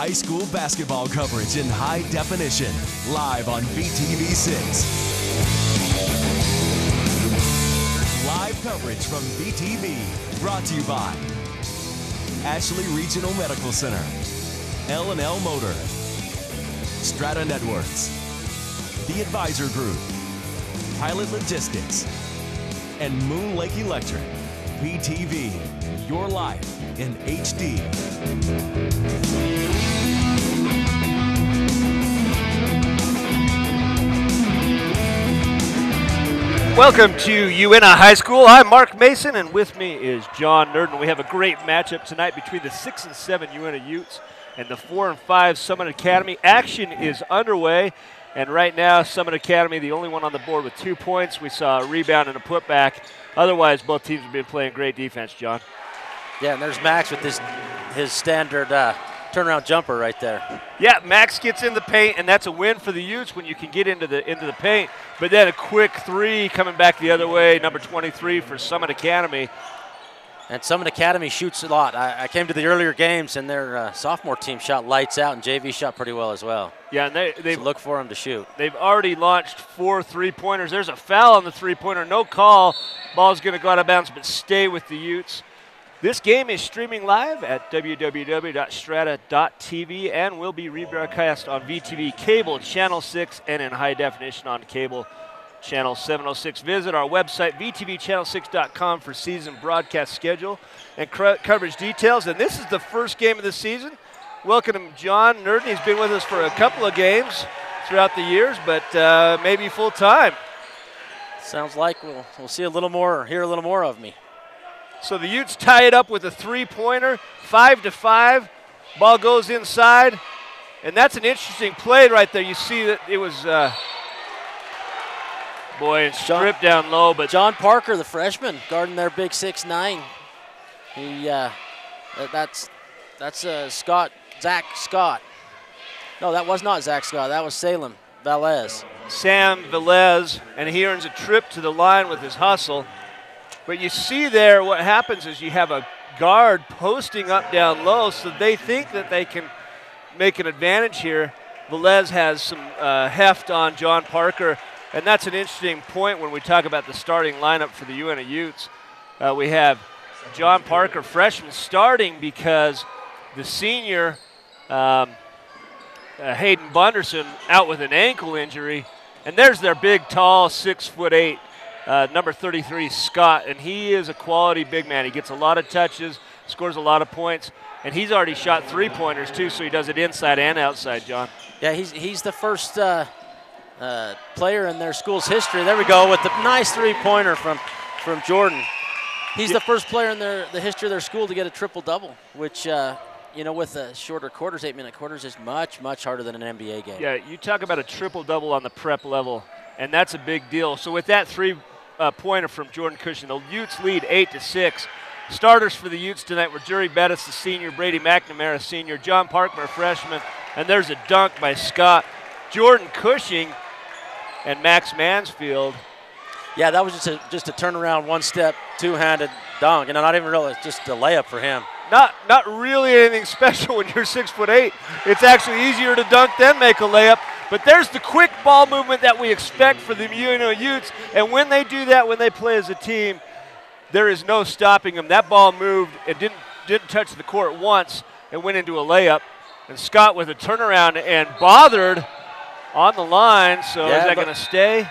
High school basketball coverage in high definition, live on VTV6. Live coverage from VTV, brought to you by Ashley Regional Medical Center, L&L Motor, Strata Networks, The Advisor Group, Pilot Logistics, and Moon Lake Electric. VTV, your life in HD. Welcome to Uintah High School. I'm Mark Mason, and with me is John Nurden. We have a great matchup tonight between the 6 and 7 Uintah Utes and the 4 and 5 Summit Academy. Action is underway, and right now Summit Academy, the only one on the board with 2 points. We saw a rebound and a putback. Otherwise, both teams have been playing great defense, John. Yeah, and there's Max with his standard turnaround jumper right there. Yeah, Max gets in the paint, and that's a win for the Utes when you can get into the paint. But then a quick three coming back the other way, number 23 for Summit Academy. And Summit Academy shoots a lot. I came to the earlier games, and their sophomore team shot lights out, and JV shot pretty well as well. Yeah, and they so look for them to shoot. They've already launched 4 3-pointers. There's a foul on the three-pointer, no call. Ball's going to go out of bounds, but stay with the Utes. This game is streaming live at www.strata.tv and will be rebroadcast on VTV Cable Channel 6 and in high definition on Cable Channel 706. Visit our website, vtvchannel6.com, for season broadcast schedule and coverage details. And this is the first game of the season. Welcome John Nurden. He's been with us for a couple of games throughout the years, but maybe full time. Sounds like we'll see a little more, hear a little more of me. So the Utes tie it up with a three-pointer, 5-5. Ball goes inside, and that's an interesting play right there. You see that it was, stripped down low. But John Parker, the freshman, guarding their big 6'9". He, that's Zach Scott. No, that was not Zach Scott. That was Sam Velez, and he earns a trip to the line with his hustle. But you see there what happens is you have a guard posting up down low, so they think that they can make an advantage here. Velez has some heft on John Parker, and that's an interesting point when we talk about the starting lineup for the Uintah Utes. We have John Parker, freshman, starting because the senior, Hayden Bunderson, out with an ankle injury. And there's their big, tall, 6'8", number 33, Scott, and he is a quality big man. He gets a lot of touches, scores a lot of points, and he's already shot three-pointers too, so he does it inside and outside, John. Yeah, he's the first player in their school's history. There we go with the nice three-pointer from Jordan. He's the first player in the history of their school to get a triple-double, which with the shorter quarters, 8-minute quarters, is much, much harder than an NBA game. Yeah, you talk about a triple-double on the prep level, and that's a big deal. So with that three-pointer from Jordan Cushing, the Utes lead 8-6. Starters for the Utes tonight were Jerry Bettis, the senior, Brady McNamara, senior, John Parkmer, freshman, and there's a dunk by Scott. Jordan Cushing and Max Mansfield. Yeah, that was just a turnaround, one-step, two-handed dunk, and not even really just a layup for him. Not really anything special when you're 6'8". It's actually easier to dunk than make a layup. But there's the quick ball movement that we expect for the Uintah Utes, and when they do that, when they play as a team, there is no stopping them. That ball moved and didn't touch the court once and went into a layup. And Scott with a turnaround and bothered on the line. So is that going to stay?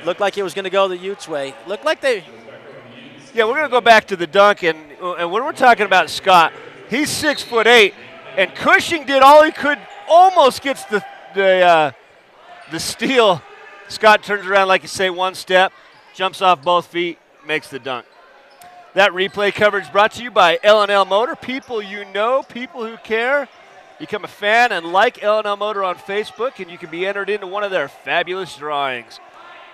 Looked like it was going to go the Utes' way. Looked like they. Yeah, we're going to go back to the dunk, and when we're talking about Scott, he's 6'8", and Cushing did all he could, almost gets the steal. Scott turns around, like you say, one step, jumps off both feet, makes the dunk. That replay coverage brought to you by L&L Motor. People you know, people who care. Become a fan and like L&L Motor on Facebook, and you can be entered into one of their fabulous drawings.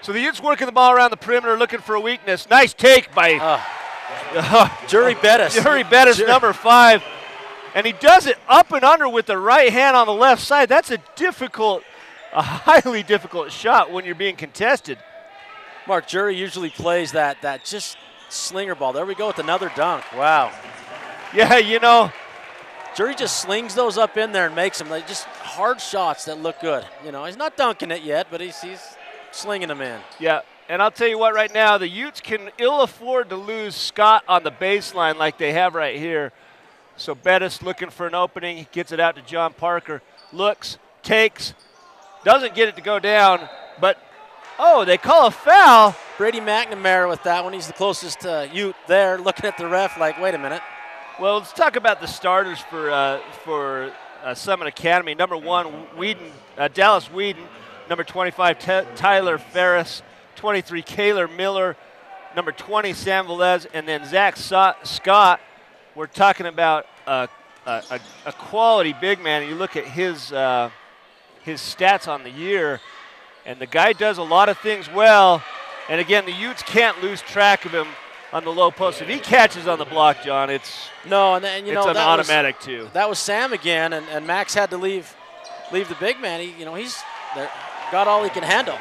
So the Utes working the ball around the perimeter, looking for a weakness. Nice take by Jerry Bettis. Jerry Bettis, number 5. And he does it up and under with the right hand on the left side. That's a highly difficult shot when you're being contested. Mark, Jury usually plays that just slinger ball. There we go with another dunk. Wow. Yeah, Jury just slings those up in there and makes them. Like, just hard shots that look good. You know, he's not dunking it yet, but he's slinging them in. Yeah, and I'll tell you what, right now, the Utes can ill afford to lose Scott on the baseline like they have right here. So Bettis looking for an opening. He gets it out to John Parker. Looks, takes, doesn't get it to go down, but, oh, they call a foul. Brady McNamara with that one. He's the closest Ute there, looking at the ref like, wait a minute. Well, let's talk about the starters for Summit Academy. Number 1, Dallas Whedon. Number 25, Tyler Ferris. 23, Kaylor Miller. Number 20, Sam Velez. And then Zach Scott. We're talking about a quality big man. And you look at his stats on the year, and the guy does a lot of things well. And again, the Utes can't lose track of him on the low post. If he catches on the block, John, it's an automatic too. That was Sam again, and Max had to leave the big man. He's got all he can handle.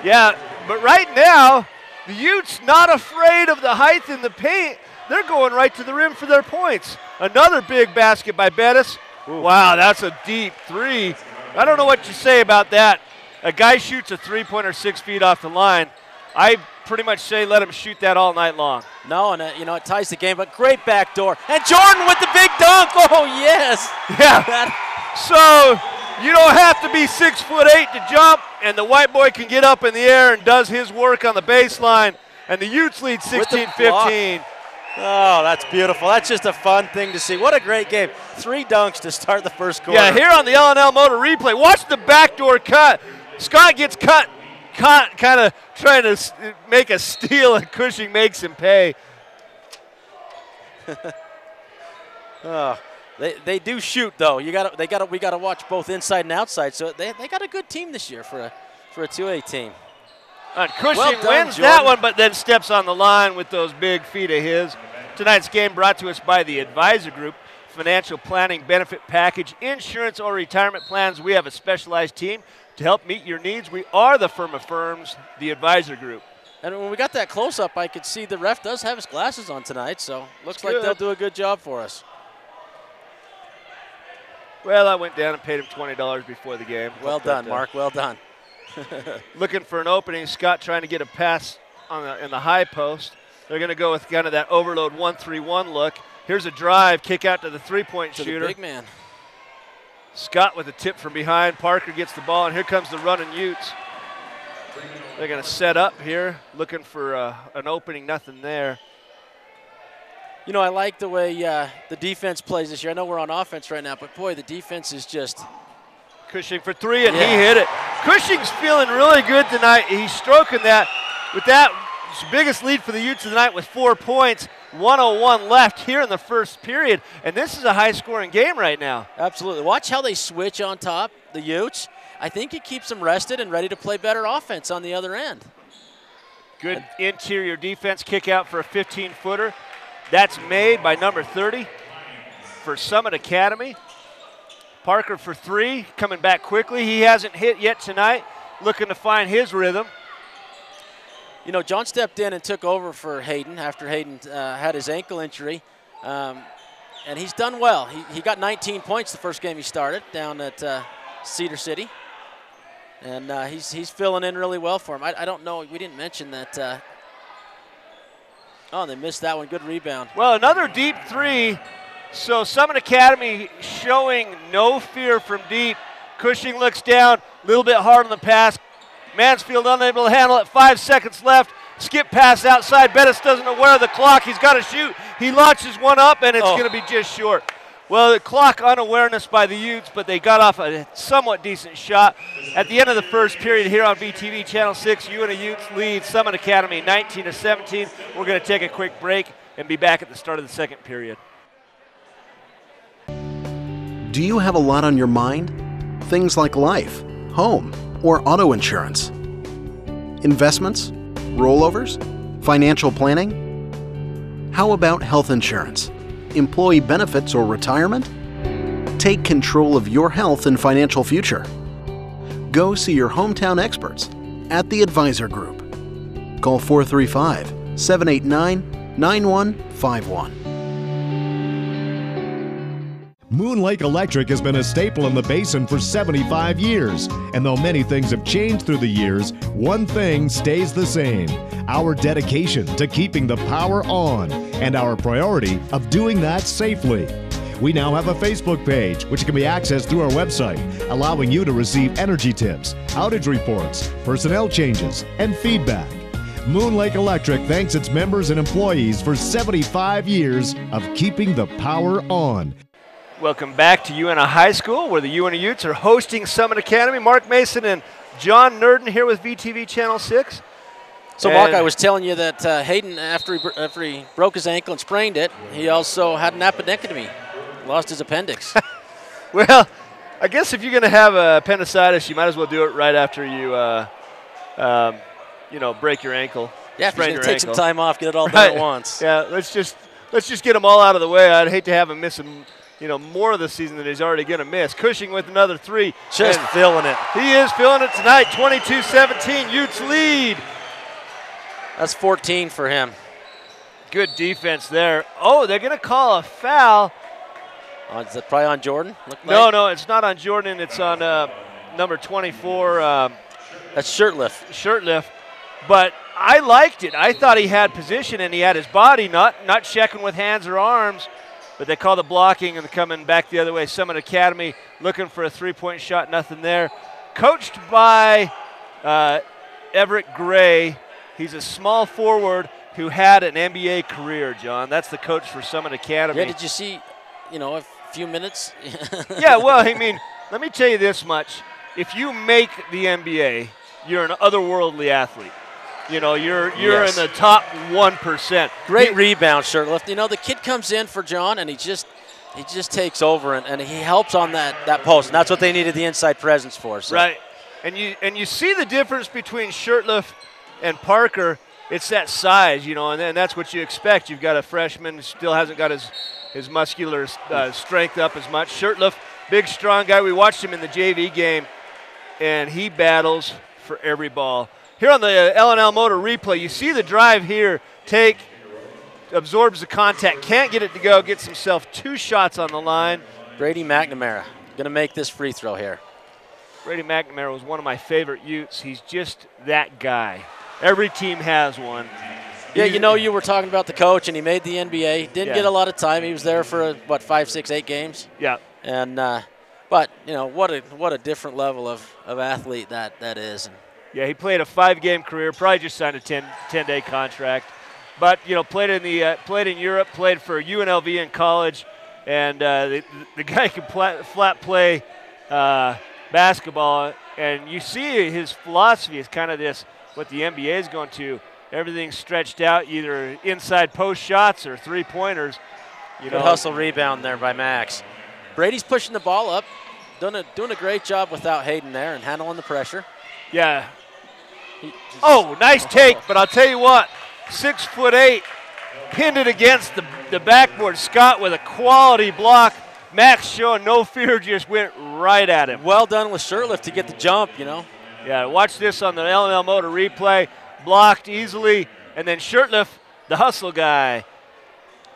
Yeah, but right now, the Utes not afraid of the height in the paint. They're going right to the rim for their points. Another big basket by Bettis. Ooh. Wow, that's a deep three. I don't know what you say about that. A guy shoots a three-pointer 6 feet off the line. I pretty much say let him shoot that all night long. No, and it ties the game, but great backdoor. And Jordan with the big dunk. Oh, yes. Yeah. So you don't have to be 6'8" to jump, and the white boy can get up in the air and does his work on the baseline. And the Utes lead 16-15. Oh, that's beautiful. That's just a fun thing to see. What a great game. 3 dunks to start the first quarter. Yeah, here on the L&L Motor replay, watch the backdoor cut. Scott gets cut kind of trying to make a steal, and Cushing makes him pay. They do shoot, though. We got to watch both inside and outside. So they got a good team this year for a 2A team. Cushing wins that one, but then steps on the line with those big feet of his. Tonight's game brought to us by the Advisor Group. Financial planning, benefit package, insurance, or retirement plans. We have a specialized team to help meet your needs. We are the firm of firms, the Advisor Group. And when we got that close-up, I could see the ref does have his glasses on tonight, so looks like they'll do a good job for us. Well, I went down and paid him $20 before the game. Well done, Mark. Well done. Looking for an opening. Scott trying to get a pass in the high post. They're going to go with kind of that overload 1-3-1 look. Here's a drive, kick out to the three-point shooter. The big man. Scott with a tip from behind. Parker gets the ball, and here comes the running Utes. They're going to set up here, looking for an opening. Nothing there. I like the way the defense plays this year. I know we're on offense right now, but boy, the defense is just. Cushing for 3, and he hit it. Cushing's feeling really good tonight. He's stroking that. With that, biggest lead for the Utes tonight with 4 points. 1:01 left here in the first period, and this is a high-scoring game right now. Absolutely. Watch how they switch on top, the Utes. I think it keeps them rested and ready to play better offense on the other end. Good interior defense, kick out for a 15-footer. That's made by number 30 for Summit Academy. Parker for 3, coming back quickly. He hasn't hit yet tonight, looking to find his rhythm. John stepped in and took over for Hayden after Hayden had his ankle injury, and he's done well. He got 19 points the first game he started down at Cedar City, and he's filling in really well for him. I don't know. We didn't mention that. Oh, they missed that one. Good rebound. Well, another deep 3. So Summit Academy showing no fear from deep. Cushing looks down, a little bit hard on the pass. Mansfield unable to handle it. 5 seconds left. Skip pass outside. Bettis doesn't aware of the clock. He's got to shoot. He launches one up, and it's going to be just short. Well, the clock unawareness by the Utes, but they got off a somewhat decent shot. At the end of the first period here on BTV Channel 6, Uintah Utes lead Summit Academy 19-17. We're going to take a quick break and be back at the start of the second period. Do you have a lot on your mind? Things like life, home, or auto insurance? Investments? Rollovers? Financial planning? How about health insurance? Employee benefits or retirement? Take control of your health and financial future. Go see your hometown experts at the Advisor Group. Call 435-789-9151. Moon Lake Electric has been a staple in the basin for 75 years. And though many things have changed through the years, one thing stays the same: our dedication to keeping the power on and our priority of doing that safely. We now have a Facebook page, which can be accessed through our website, allowing you to receive energy tips, outage reports, personnel changes, and feedback. Moon Lake Electric thanks its members and employees for 75 years of keeping the power on. Welcome back to Uintah High School, where the Uintah Utes are hosting Summit Academy. Mark Mason and John Nurden here with VTV Channel 6. So, Mark, I was telling you that Hayden, after he broke his ankle and sprained it, he also had an appendectomy, lost his appendix. Well, I guess if you're going to have appendicitis, you might as well do it right after you, break your ankle. Yeah, if you're going to take some time off, get it all done Right. at once. Yeah, let's just get them all out of the way. I'd hate to have him missing more of the season than he's already going to miss. Cushing with another three. Just feeling it. He is feeling it tonight. 22-17, Utes lead. That's 14 for him. Good defense there. Oh, they're going to call a foul. Is that probably on Jordan? No, it's not on Jordan. It's on number 24. That's Shirtlift. But I liked it. I thought he had position and he had his body, not checking with hands or arms. But they call the blocking and coming back the other way. Summit Academy looking for a three-point shot, nothing there. Coached by Everett Gray. He's a small forward who had an NBA career, John. That's the coach for Summit Academy. Yeah, did you see, a few minutes? Yeah, well, I mean, let me tell you this much. If you make the NBA, you're an otherworldly athlete. You're Yes. in the top 1%. Great rebound, Shirtlift. The kid comes in for John, and he just takes over, and he helps on that post, and that's what they needed the inside presence for. So. Right, and you see the difference between Shirtlift and Parker. It's that size, and then that's what you expect. You've got a freshman who still hasn't got his muscular strength up as much. Shirtlift, big, strong guy. We watched him in the JV game, and he battles for every ball. Here on the L&L Motor replay, you see the drive here, absorbs the contact, can't get it to go, gets himself 2 shots on the line. Brady McNamara going to make this free throw here. Brady McNamara was one of my favorite Utes. He's just that guy. Every team has one. Yeah, you were talking about the coach, and he made the NBA. Didn't get a lot of time. He was there for, 5, 6, 8 games? Yeah. And but, what a different level of athlete that is. And yeah, he played a 5-game career, probably just signed a 10-day contract. But, played in Europe, played for UNLV in college, and the guy can flat play basketball. And you see his philosophy is kind of this, what the NBA is going to. Everything's stretched out, either inside post shots or three-pointers. Good hustle rebound there by Max. Brady's pushing the ball up, doing a great job without Hayden there and handling the pressure. Yeah. Nice take, but I'll tell you what, 6'8", pinned it against the backboard. Scott with a quality block. Max showing no fear, just went right at him. Well done with Shirtlift to get the jump, Yeah, watch this on the L&L Motor replay. Blocked easily, and then Shirtlift, the hustle guy.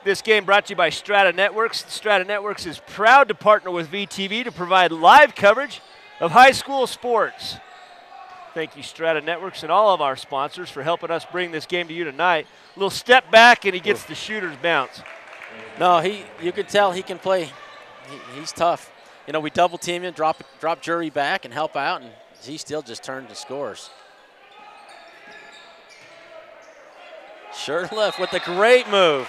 This game brought to you by Strata Networks. Strata Networks is proud to partner with VTV to provide live coverage of high school sports. Thank you, Strata Networks, and all of our sponsors for helping us bring this game to you tonight. A little step back, and he gets the shooter's bounce. No, you can tell he can play. He's tough. We double team him, drop Jury back, and help out, and he still just turned to scores. Shirtlift with a great move.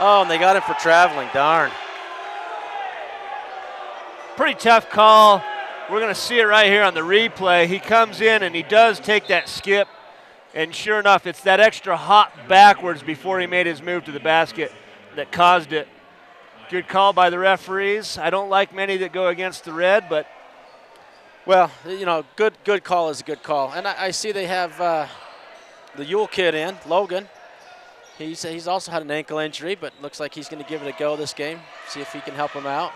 Oh, and they got him for traveling. Darn. Pretty tough call. We're going to see it right here on the replay. He comes in and he does take that skip. And sure enough, it's that extra hop backwards before he made his move to the basket that caused it. Good call by the referees. I don't like many that go against the red, but. Well, good call is a good call. And I see they have the Yule kid in, Logan. He's also had an ankle injury, but looks like he's going to give it a go this game, see if he can help him out.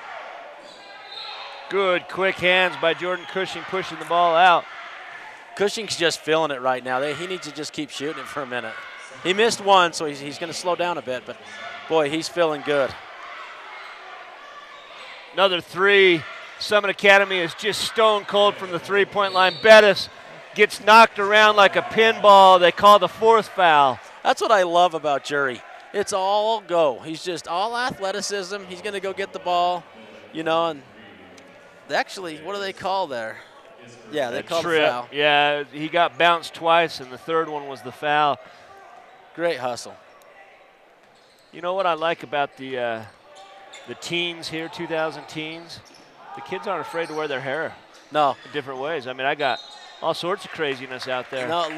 Good, quick hands by Jordan Cushing pushing the ball out. Cushing's just feeling it right now. He needs to just keep shooting it for a minute. He missed one, so he's going to slow down a bit, but, boy, he's feeling good. Another three. Summit Academy is just stone cold from the three-point line. Bettis gets knocked around like a pinball. They call the fourth foul. That's what I love about Jury. It's all go. He's just all athleticism. He's going to go get the ball, you know, and actually, what do they call there? Yeah, they call the foul. Yeah, he got bounced twice, and the third one was the foul. Great hustle. You know what I like about the teens here, 2000 teens? The kids aren't afraid to wear their hair. No. In different ways. I mean, I got all sorts of craziness out there. No,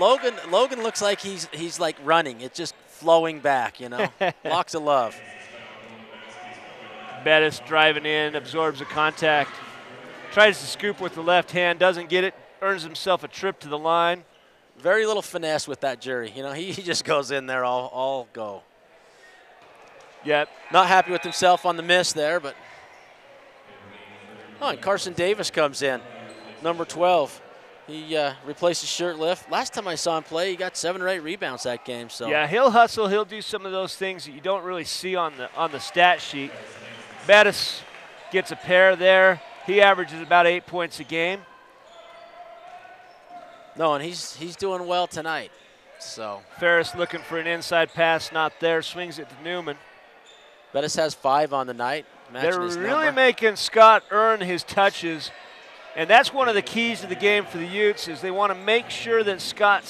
Logan looks like he's like running. It's just flowing back, you know. Lots of love. Bettis driving in, absorbs the contact. Tries to scoop with the left hand, doesn't get it, earns himself a trip to the line. Very little finesse with that Jury. You know, he just goes in there all go. Yep. Not happy with himself on the miss there, but. Oh, and Carson Davis comes in, number 12. He replaces Shirtlift. Last time I saw him play, he got 7 or 8 rebounds that game. So yeah, he'll hustle. He'll do some of those things that you don't really see on the stat sheet. Bettis gets a pair there. He averages about 8 points a game. No, and he's doing well tonight. So Ferris looking for an inside pass, not there. Swings it to Newman. Bettis has 5 on the night. They're really making Scott earn his touches, and that's one of the keys to the game for the Utes is they want to make sure that Scott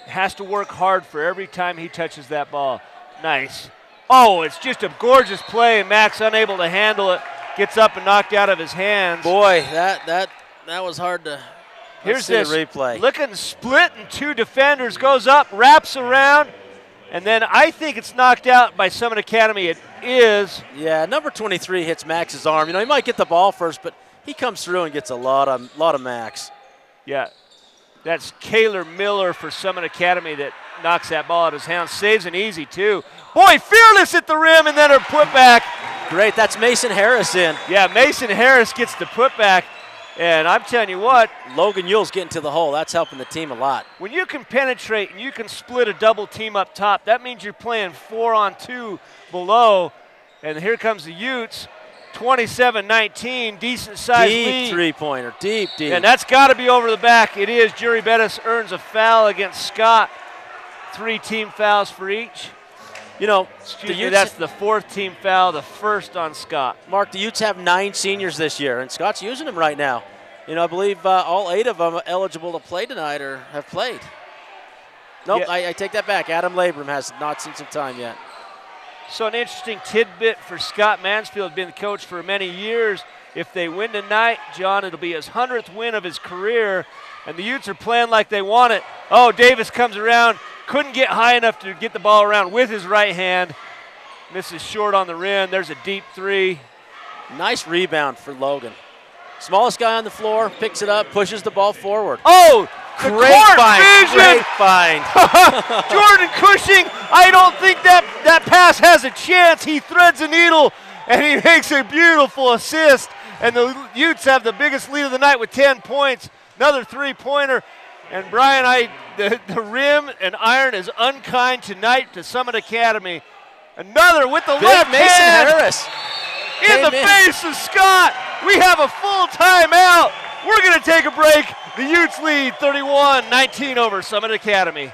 has to work hard for every time he touches that ball. Nice. Oh, it's just a gorgeous play. Max unable to handle it, gets up and knocked out of his hands. Boy, that was hard to. Here's this replay. Looking split and 2 defenders, goes up, wraps around. And then I think it's knocked out by Summit Academy. It is. Yeah, number 23 hits Max's arm. You know, he might get the ball first, but he comes through and gets a lot of Max. Yeah, that's Kaylor Miller for Summit Academy that knocks that ball out of his hands. Saves an easy, too. Boy, fearless at the rim, and then her putback. Great, that's Mason Harris in. Yeah, Mason Harris gets the putback. And I'm telling you what. Logan Yule's getting to the hole. That's helping the team a lot. When you can penetrate and you can split a double team up top, that means you're playing 4-on-2 below. And here comes the Utes, 27-19, decent size lead. Deep three-pointer, deep. And that's got to be over the back. It is. Jury Bettis earns a foul against Scott. 3 team fouls for each. You know, that's the 4th team foul, the first on Scott. Mark, the Utes have 9 seniors this year, and Scott's using them right now. You know, I believe all 8 of them are eligible to play tonight or have played. Nope, yeah. I take that back. Adam Labram has not seen some time yet. So an interesting tidbit for Scott Mansfield, been the coach for many years. If they win tonight, John, it'll be his 100th win of his career, and the Utes are playing like they want it. Oh, Davis comes around. Couldn't get high enough to get the ball around with his right hand. Misses short on the rim. There's a deep 3. Nice rebound for Logan. Smallest guy on the floor, picks it up, pushes the ball forward. Oh, great find. Great find. Jordan Cushing, I don't think that pass has a chance. He threads a needle, and he makes a beautiful assist. And the Utes have the biggest lead of the night with 10 points. Another 3-pointer. And Brian, the rim and iron is unkind tonight to Summit Academy. Another with the left Mason hand. Harris. In the face of Scott. We have a full timeout. We're going to take a break. The Utes lead 31-19 over Summit Academy.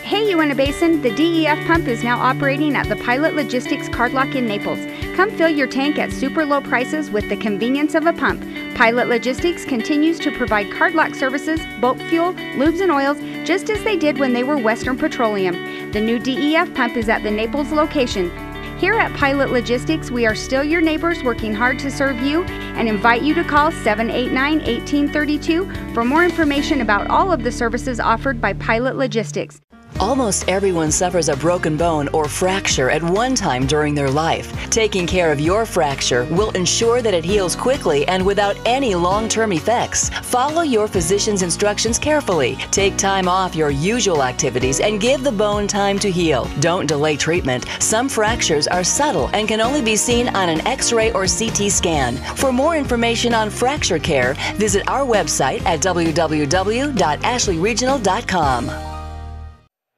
Hey, Uintah Basin, the DEF pump is now operating at the Pilot Logistics Card Lock in Naples. Come fill your tank at super low prices with the convenience of a pump. Pilot Logistics continues to provide card lock services, bulk fuel, lubes and oils, just as they did when they were Western Petroleum. The new DEF pump is at the Naples location. Here at Pilot Logistics, we are still your neighbors working hard to serve you and invite you to call 789-1832 for more information about all of the services offered by Pilot Logistics. Almost everyone suffers a broken bone or fracture at one time during their life. Taking care of your fracture will ensure that it heals quickly and without any long-term effects. Follow your physician's instructions carefully. Take time off your usual activities and give the bone time to heal. Don't delay treatment. Some fractures are subtle and can only be seen on an X-ray or CT scan. For more information on fracture care, visit our website at www.ashleyregional.com.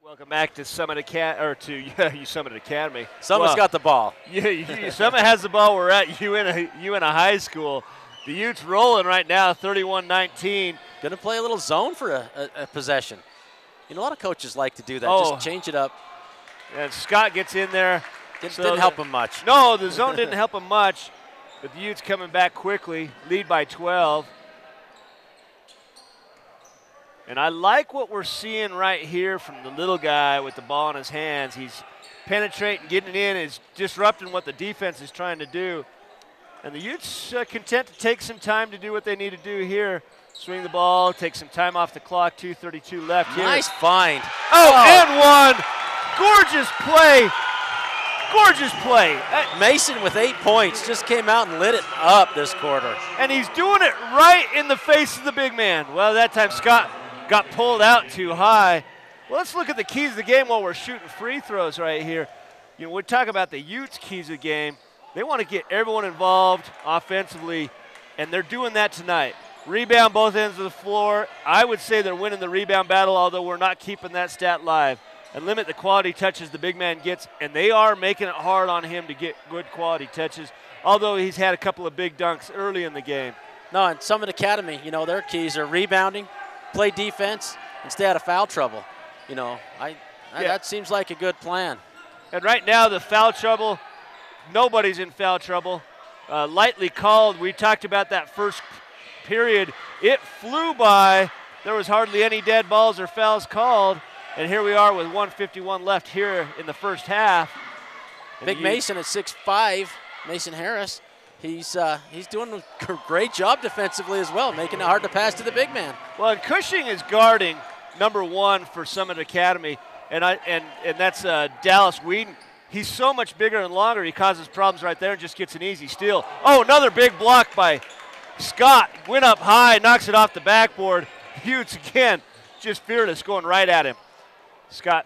Welcome back to Summit Academy. Summit Academy. Summit's got the ball. Yeah, Summit has the ball. We're at Uintah High School. The Utes rolling right now, 31-19. Going to play a little zone for a possession. You know, a lot of coaches like to do that. Oh. Just change it up. And Scott gets in there. Didn't help him much. No, the zone didn't help him much. But the Utes coming back quickly, lead by 12. And I like what we're seeing right here from the little guy with the ball in his hands. He's penetrating, getting in, is disrupting what the defense is trying to do. And the Utes content to take some time to do what they need to do here. Swing the ball, take some time off the clock, 2:32 left here. Nice find. Oh, and one. Gorgeous play. Gorgeous play. Mason with 8 points just came out and lit it up this quarter. And he's doing it right in the face of the big man. Well, that time Scott got pulled out too high. Well, let's look at the keys of the game while we're shooting free throws right here. You know, we talk about the Utes' keys of the game. They want to get everyone involved offensively, and they're doing that tonight. Rebound both ends of the floor. I would say they're winning the rebound battle, although we're not keeping that stat live. And limit the quality touches the big man gets, and they are making it hard on him to get good quality touches, although he's had a couple of big dunks early in the game. No, and Summit Academy, you know, their keys are rebounding, play defense, and stay out of foul trouble. You know, that seems like a good plan. And right now, the foul trouble, nobody's in foul trouble. Lightly called. We talked about that first period. It flew by. There was hardly any dead balls or fouls called. And here we are with 1:51 left here in the first half. Big Mason at 6'5", Mason Harris. He's doing a great job defensively as well, making it hard to pass to the big man. Well, and Cushing is guarding number 1 for Summit Academy, and that's Dallas Whedon. He's so much bigger and longer, he causes problems right there and just gets an easy steal. Oh, another big block by Scott. Went up high, knocks it off the backboard. Utes again, just fearless, going right at him. Scott.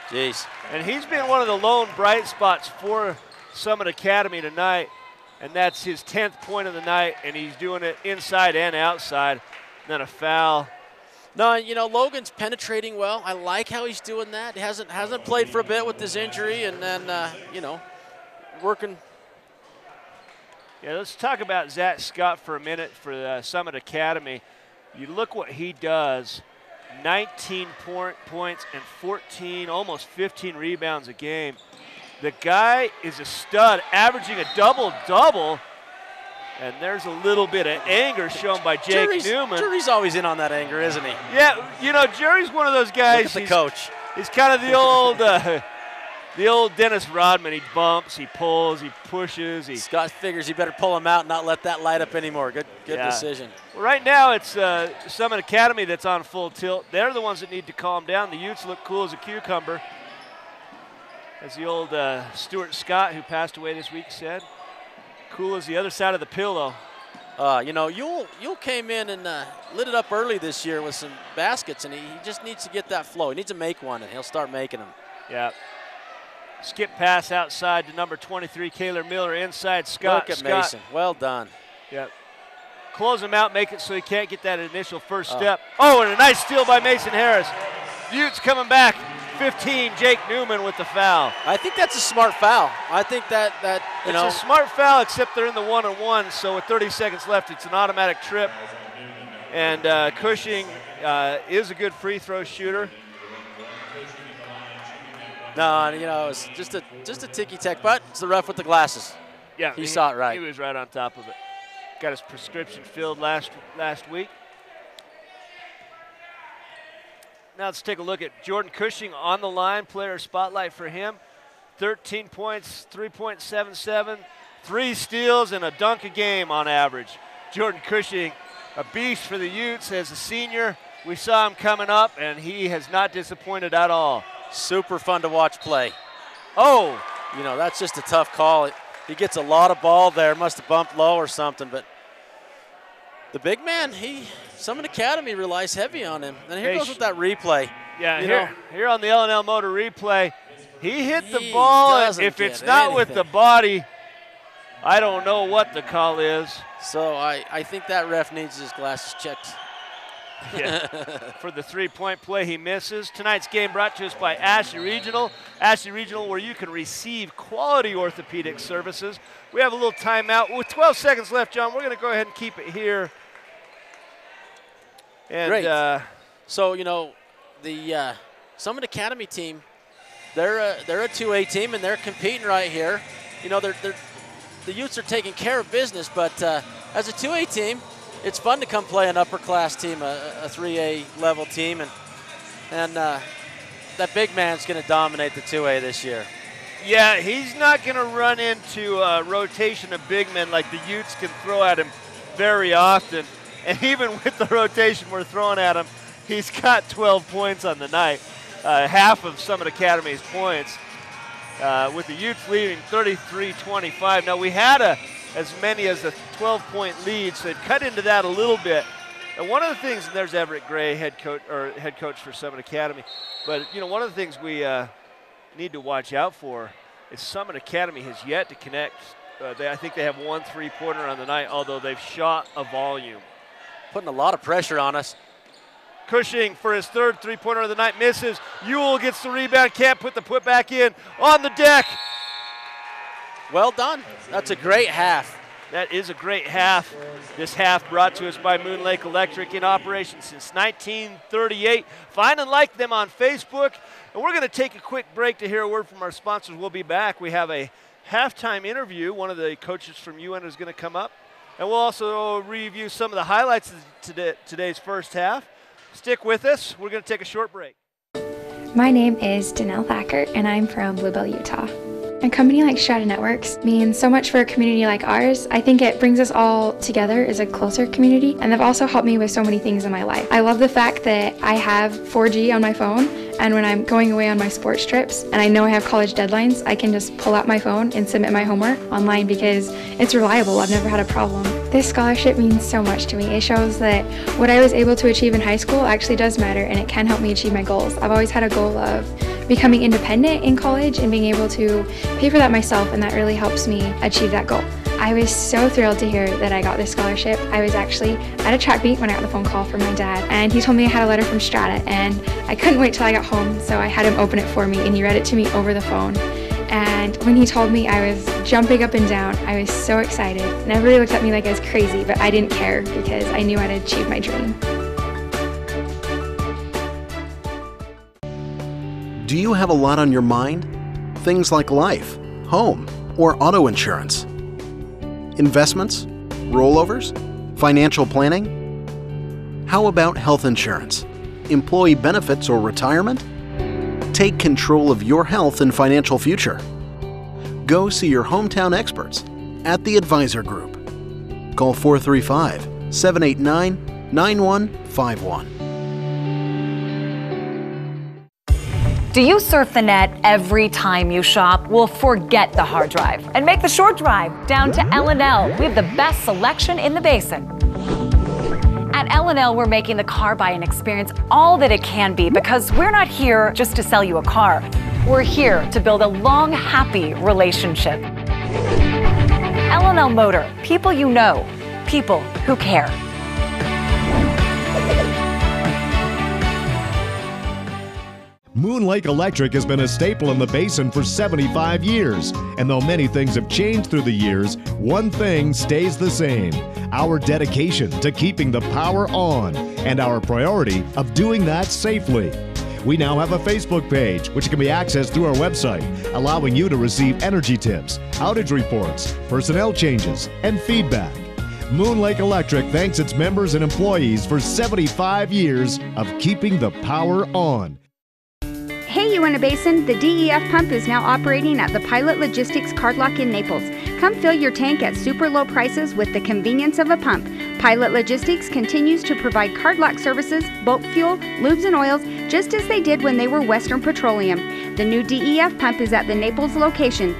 Jeez. And he's been one of the lone bright spots for Summit Academy tonight, and that's his 10th point of the night, and he's doing it inside and outside. And then a foul. No, you know, Logan's penetrating well. I like how he's doing that. He hasn't played for a bit with his injury, and then, you know, working. Yeah, let's talk about Zach Scott for a minute for Summit Academy. You look what he does. 19 points and 14, almost 15 rebounds a game. The guy is a stud, averaging a double-double, and there's a little bit of anger shown by Jake Newman. Jerry's always in on that anger, isn't he? Yeah, you know, Jerry's one of those guys. Look at the coach. He's kind of the old Dennis Rodman. He bumps, he pulls, he pushes. Scott figures he better pull him out and not let that light up anymore. Good decision. Well, right now it's Summit Academy that's on full tilt. They're the ones that need to calm down. The Utes look cool as a cucumber. As the old Stuart Scott, who passed away this week, said. Cool as the other side of the pillow. You know, Yule came in and lit it up early this year with some baskets, and he just needs to get that flow. He needs to make one, and he'll start making them. Yeah. Skip pass outside to number 23, Kaylor Miller, inside Scott. Look at Mason. Well done. Yep. Close him out, make it so he can't get that initial first step. Oh, and a nice steal by Mason Harris. Utes coming back. 15, Jake Newman with the foul. I think that's a smart foul. I think that you know. It's a smart foul, except they're in the one-on-one, so with 30 seconds left, it's an automatic trip. And Cushing is a good free throw shooter. No, you know, it's just a ticky-tack, but it's the ref with the glasses. Yeah, he saw it right. He was right on top of it. Got his prescription filled last week. Now let's take a look at Jordan Cushing on the line, player spotlight for him. 13 points, 3.77, 3 steals, and a dunk a game on average. Jordan Cushing, a beast for the Utes as a senior. We saw him coming up, and he has not disappointed at all. Super fun to watch play. Oh! You know, that's just a tough call. He gets a lot of ball there, must have bumped low or something, but the big man, Summit Academy relies heavy on him. And here goes with that replay. Yeah, here on the L&L Motor replay, he hit the ball. If it's not with the body, I don't know what the call is. So I think that ref needs his glasses checked. Yeah. For the three-point play, he misses. Tonight's game brought to us by Ashley Regional. Ashley Regional, where you can receive quality orthopedic services. We have a little timeout. With 12 seconds left, John, we're going to go ahead and keep it here. And, Great. So, you know, the Summit Academy team, they're a 2A team, and they're competing right here. You know, the Utes are taking care of business, but as a 2A team, it's fun to come play an upper-class team, a 3A level team, and that big man's going to dominate the 2A this year. Yeah, he's not going to run into a rotation of big men like the Utes can throw at him very often. And even with the rotation we're throwing at him, he's got 12 points on the night, half of Summit Academy's points, with the Utes leading 33-25. Now, we had as many as a 12-point lead, so they've cut into that a little bit. And one of the things, and there's Everett Gray, head coach for Summit Academy, but you know, one of the things we need to watch out for is Summit Academy has yet to connect. I think they have one three-pointer on the night, although they've shot a volume. Putting a lot of pressure on us. Cushing for his third three-pointer of the night misses. Ewell gets the rebound, can't put the putback in. On the deck. Well done. That's a great half. That is a great half. This half brought to us by Moon Lake Electric, in operation since 1938. Find and like them on Facebook. And we're going to take a quick break to hear a word from our sponsors. We'll be back. We have a halftime interview. One of the coaches from Uintah is going to come up. And we'll also review some of the highlights of today's first half. Stick with us. We're going to take a short break. My name is Danelle Thacker, and I'm from Bluebell, Utah. A company like Strata Networks means so much for a community like ours. I think it brings us all together as a closer community, and they've also helped me with so many things in my life. I love the fact that I have 4G on my phone, and when I'm going away on my sports trips and I know I have college deadlines, I can just pull out my phone and submit my homework online because it's reliable. I've never had a problem. This scholarship means so much to me. It shows that what I was able to achieve in high school actually does matter, and it can help me achieve my goals. I've always had a goal of becoming independent in college and being able to pay for that myself, and that really helps me achieve that goal. I was so thrilled to hear that I got this scholarship. I was actually at a track meet when I got the phone call from my dad, and he told me I had a letter from Strata, and I couldn't wait till I got home, so I had him open it for me, and he read it to me over the phone. And when he told me, I was jumping up and down. I was so excited, and everybody looked at me like I was crazy, but I didn't care because I knew I'd achieved my dream. Do you have a lot on your mind? Things like life, home, or auto insurance? Investments? Rollovers? Financial planning? How about health insurance? Employee benefits or retirement? Take control of your health and financial future. Go see your hometown experts at the Advisor Group. Call 435-789-9151. Do you surf the net every time you shop? Well, forget the hard drive and make the short drive down to L&L. We have the best selection in the basin. At L&L, we're making the car buying experience all that it can be because we're not here just to sell you a car. We're here to build a long, happy relationship. L&L Motor, people you know, people who care. Moon Lake Electric has been a staple in the basin for 75 years. And though many things have changed through the years, one thing stays the same: our dedication to keeping the power on and our priority of doing that safely. We now have a Facebook page, which can be accessed through our website, allowing you to receive energy tips, outage reports, personnel changes, and feedback. Moon Lake Electric thanks its members and employees for 75 years of keeping the power on. Hey Uintah Basin, the DEF pump is now operating at the Pilot Logistics Card Lock in Naples. Come fill your tank at super low prices with the convenience of a pump. Pilot Logistics continues to provide card lock services, bulk fuel, lubes and oils, just as they did when they were Western Petroleum. The new DEF pump is at the Naples location.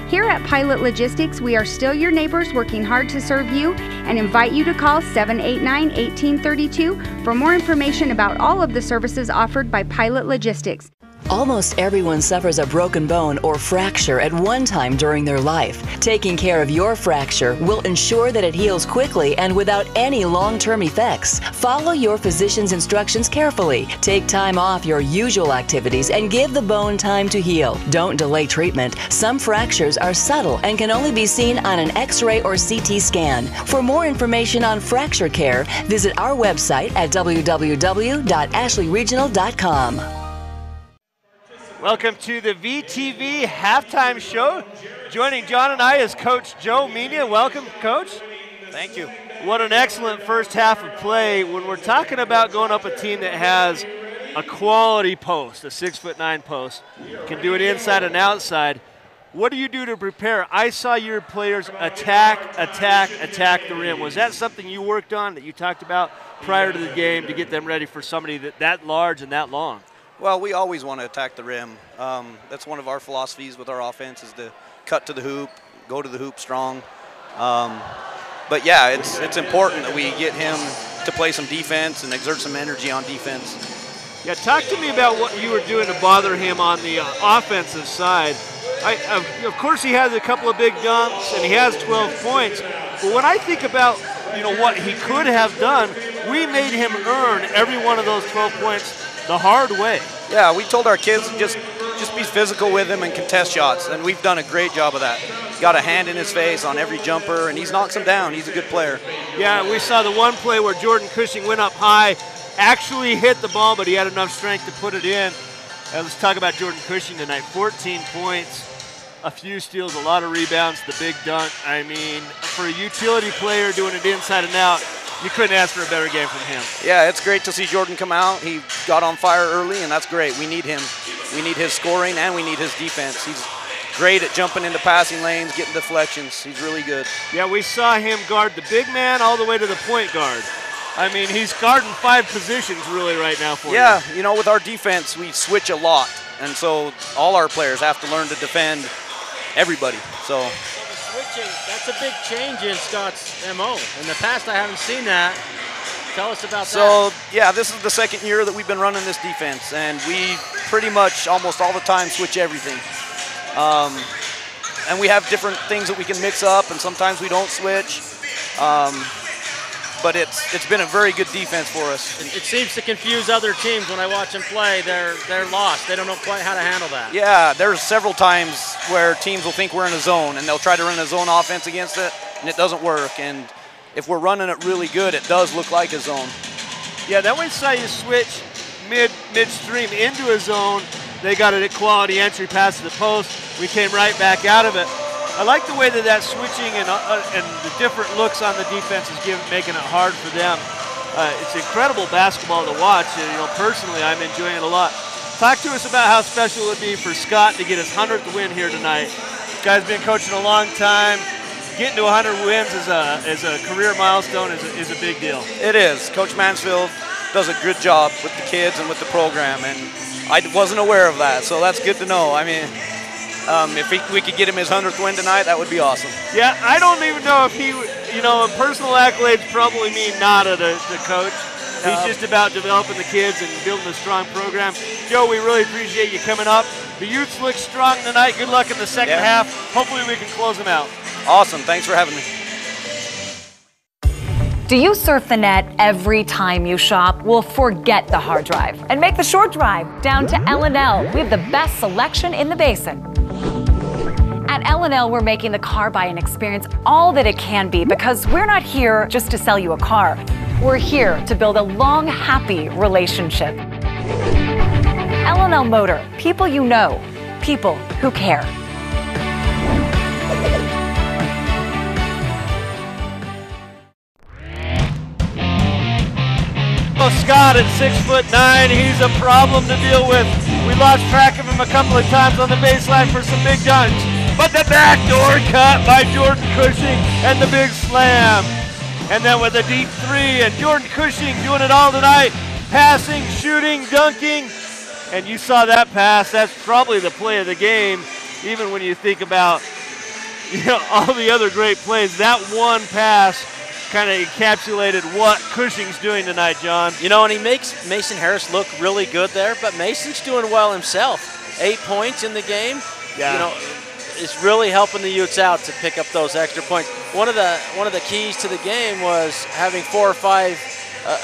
Here at Pilot Logistics, we are still your neighbors working hard to serve you and invite you to call 789-1832 for more information about all of the services offered by Pilot Logistics. Almost everyone suffers a broken bone or fracture at one time during their life. Taking care of your fracture will ensure that it heals quickly and without any long-term effects. Follow your physician's instructions carefully. Take time off your usual activities and give the bone time to heal. Don't delay treatment. Some fractures are subtle and can only be seen on an X-ray or CT scan. For more information on fracture care, visit our website at www.ashleyregional.com. Welcome to the VTV halftime show. Joining John and I is Coach Joe Mina. Welcome, Coach. Thank you. What an excellent first half of play. When we're talking about going up a team that has a quality post, a 6'9" post, can do it inside and outside, what do you do to prepare? I saw your players attack the rim. Was that something you worked on, that you talked about prior to the game, to get them ready for somebody that large and that long? Well, we always want to attack the rim. That's one of our philosophies with our offense, is to cut to the hoop, go to the hoop strong. But yeah, it's important that we get him to play some defense and exert some energy on defense. Yeah, talk to me about what you were doing to bother him on the offensive side. Of course, he has a couple of big dunks and he has 12 points. But when I think about what he could have done, we made him earn every one of those 12 points the hard way. Yeah, we told our kids just be physical with him and contest shots, and we've done a great job of that. Got a hand in his face on every jumper, and he's knocks them down. He's a good player. Yeah, we saw the one play where Jordan Cushing went up high, actually hit the ball, but he had enough strength to put it in. And let's talk about Jordan Cushing tonight. 14 points, a few steals, a lot of rebounds, the big dunk. I mean, for a utility player doing it inside and out, you couldn't ask for a better game from him. Yeah, it's great to see Jordan come out. He got on fire early, and that's great. We need him. We need his scoring, and we need his defense. He's great at jumping into passing lanes, getting deflections. He's really good. Yeah, we saw him guard the big man all the way to the point guard. I mean, he's guarding 5 positions really right now for you. Yeah, with our defense, we switch a lot, and so all our players have to learn to defend everybody. So. Switching, that's a big change in Scott's MO. In the past, I haven't seen that. Tell us about that. So, yeah, this is the second year that we've been running this defense, and we pretty much almost all the time switch everything. And we have different things that we can mix up, and sometimes we don't switch. But it's been a very good defense for us. It seems to confuse other teams when I watch them play. They're lost. They don't know quite how to handle that. Yeah, there's several times where teams will think we're in a zone, and they'll try to run a zone offense against it, and it doesn't work. And if we're running it really good, it does look like a zone. Yeah, that one saw you switch midstream into a zone. They got it at quality entry pass to the post. We came right back out of it. I like the way that switching and the different looks on the defense is making it hard for them. It's incredible basketball to watch. Personally, I'm enjoying it a lot. Talk to us about how special it would be for Scott to get his 100th win here tonight. This guy's been coaching a long time. Getting to 100 wins as a career milestone is a big deal. It is. Coach Mansfield does a good job with the kids and with the program, and I wasn't aware of that, so that's good to know. I mean, if we could get him his 100th win tonight, that would be awesome. Yeah, I don't even know if he, personal accolades probably mean nada to coach. He's just about developing the kids and building a strong program. Joe, we really appreciate you coming up. The youths look strong tonight. Good luck in the second half. Hopefully we can close them out. Awesome. Thanks for having me. Do you surf the net every time you shop? Well, forget the hard drive and make the short drive down to L&L. We have the best selection in the basin. At L&L, we're making the car buying experience all that it can be, because we're not here just to sell you a car. We're here to build a long, happy relationship. L&L Motor, people you know, people who care. Scott at 6'9", he's a problem to deal with. We lost track of him a couple of times on the baseline for some big dunks. But the backdoor cut by Jordan Cushing and the big slam. And then with a deep three, and Jordan Cushing doing it all tonight. Passing, shooting, dunking. And you saw that pass. That's probably the play of the game, even when you think about all the other great plays. That one pass kind of encapsulated what Cushing's doing tonight, John. You know, and he makes Mason Harris look really good there, but Mason's doing well himself. 8 points in the game. Yeah. You know, it's really helping the Utes out to pick up those extra points. One of the keys to the game was having 4 or 5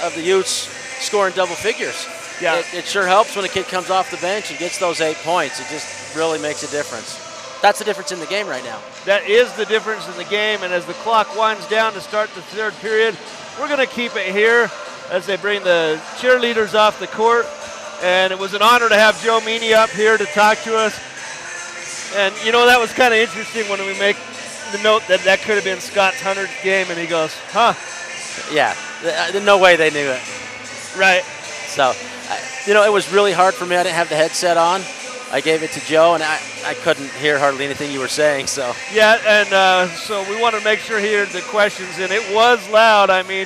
of the Utes scoring double figures. Yeah. It sure helps when a kid comes off the bench and gets those 8 points. It just really makes a difference. That's the difference in the game right now. That is the difference in the game, and as the clock winds down to start the third period, we're going to keep it here as they bring the cheerleaders off the court. And it was an honor to have Joe Meany up here to talk to us. And, you know, that was kind of interesting when we make the note that that could have been Scott's 100th game, and he goes, huh. Yeah, there's no way they knew it. Right. So, you know, it was really hard for me. I didn't have the headset on. I gave it to Joe, and I couldn't hear hardly anything you were saying. So yeah, and so we want to make sure he heard the questions, and it was loud. I mean,